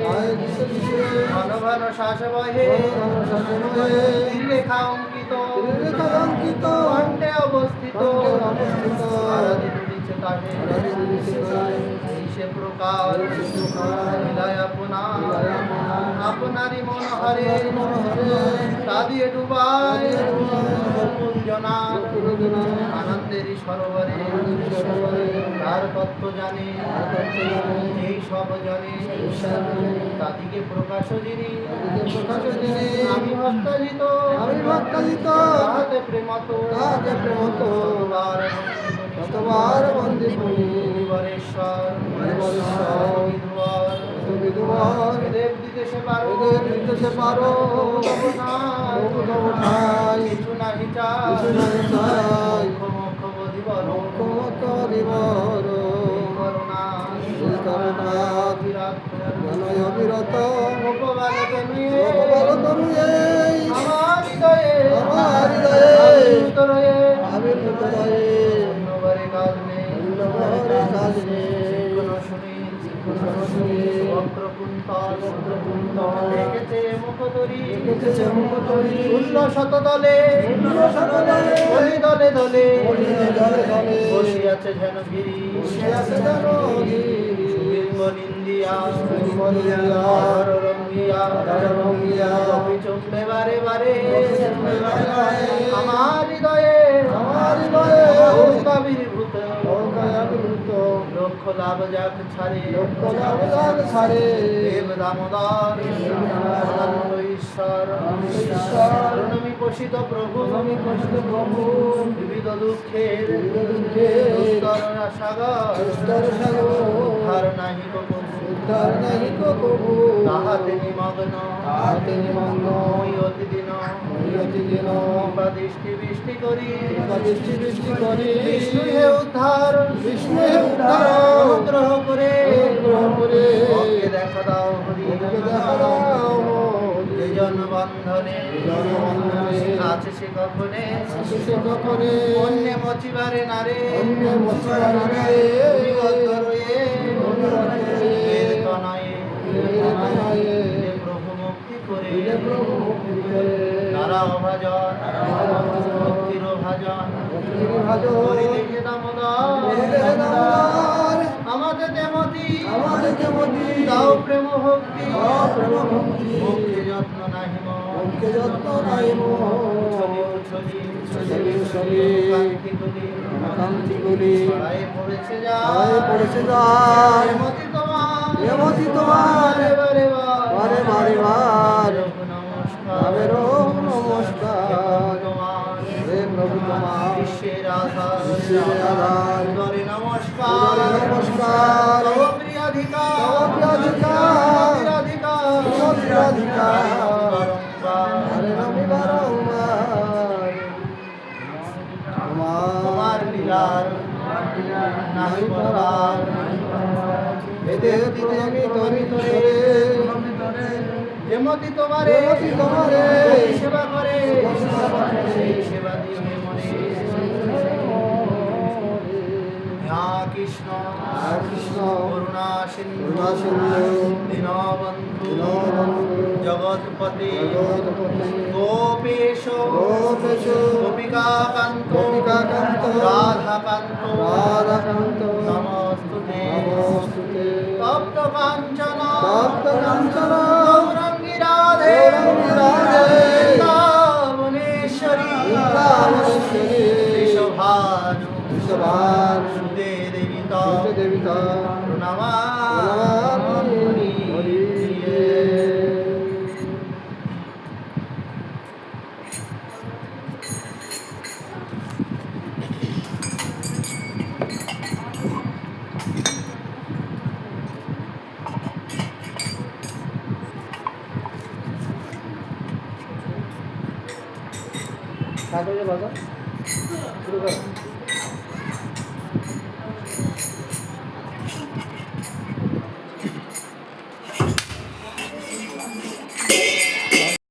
ঘন ঘন শ্বাস বহে লেখা অঙ্কিত কণ্ঠে অবস্থিত আরাধিত দিচ্ছে তাহে সে প্রকার মিলায় আপনারই মন হরে তা দিয়ে ডুবায় কুঞ্জনা আনন্দেরই সরোবরে তার তত্ত্ব জানে এই সব জানে তাদিকে প্রকাশ যিনি আমি ভক্তাজিত তাহাতে প্রেমত কতবার বন্দে বরেশ্বর দেব দিতে সে পারো কিছু নাহি চাই মুখ বোধি বড় করুণা অবিরত ভগবান আমার হৃদয়ে আবির্ভূত অন্যবারে কাজ নেই কোনো শুনি বক্রকুন্তল রেখেছে মুখতরি শূন্য শতদলে দলে দলে বসিয়াছে যেন গিরি নিন্দিয়া রঙ্গিয়া চুম্বে বারে বারে আমার হৃদয়ে আবির্ভূত লক্ষ লাভ যাক ছাড়ে দেব দামোদর অনন্ত ঈশ্বর প্রণমী পোষিত প্রভু বিবিধ দুঃখের উত্তর সাগর উদ্ধার নাহি কবু তাহাতে নিমগ্ন ওই অতিদিন কৃপা দৃষ্টি বৃষ্টি করি বিষ্ণু হে উদ্ধার অনুগ্রহ করে ওকে দেখা দাও হরি যে জনবন্ধনে আছে সে কখনে অন্য মচিবারে নারে বিগত রয়ে এর তনয়ে যে প্রভু মুক্তি করে তারা অভাজন ভক্তির ভাজন করি দেখে দামোদর আমাদের তেমতি দাও প্রেম ভক্তি মুক্তি যত্ন নাহি উছলি কান্তিগুলি পড়েছে যায় এমতি তোমার বারে বার নমস্কার হে প্রভু তোমার বিশ্বের আধার করে নমস্কার তব প্রিয়াধিকার তোমার লীলার নাহি পরার এদের যেমতি তোমারে সেবা করে সেই সেবা দিয়ে মনে কৃষ্ণ করুণা সিন্ধু দীনবন্ধু জগৎপতি গোপেশ গোপিকাকান্ত রাধাকান্ত নমস্তুতে তপ্ত কাঞ্চন গৌরাঙ্গী রাধে বৃন্দাবনেশ্বরী বিশ্বভানু দেবিতা প্রণামা কাগজে বাজার শুরু করো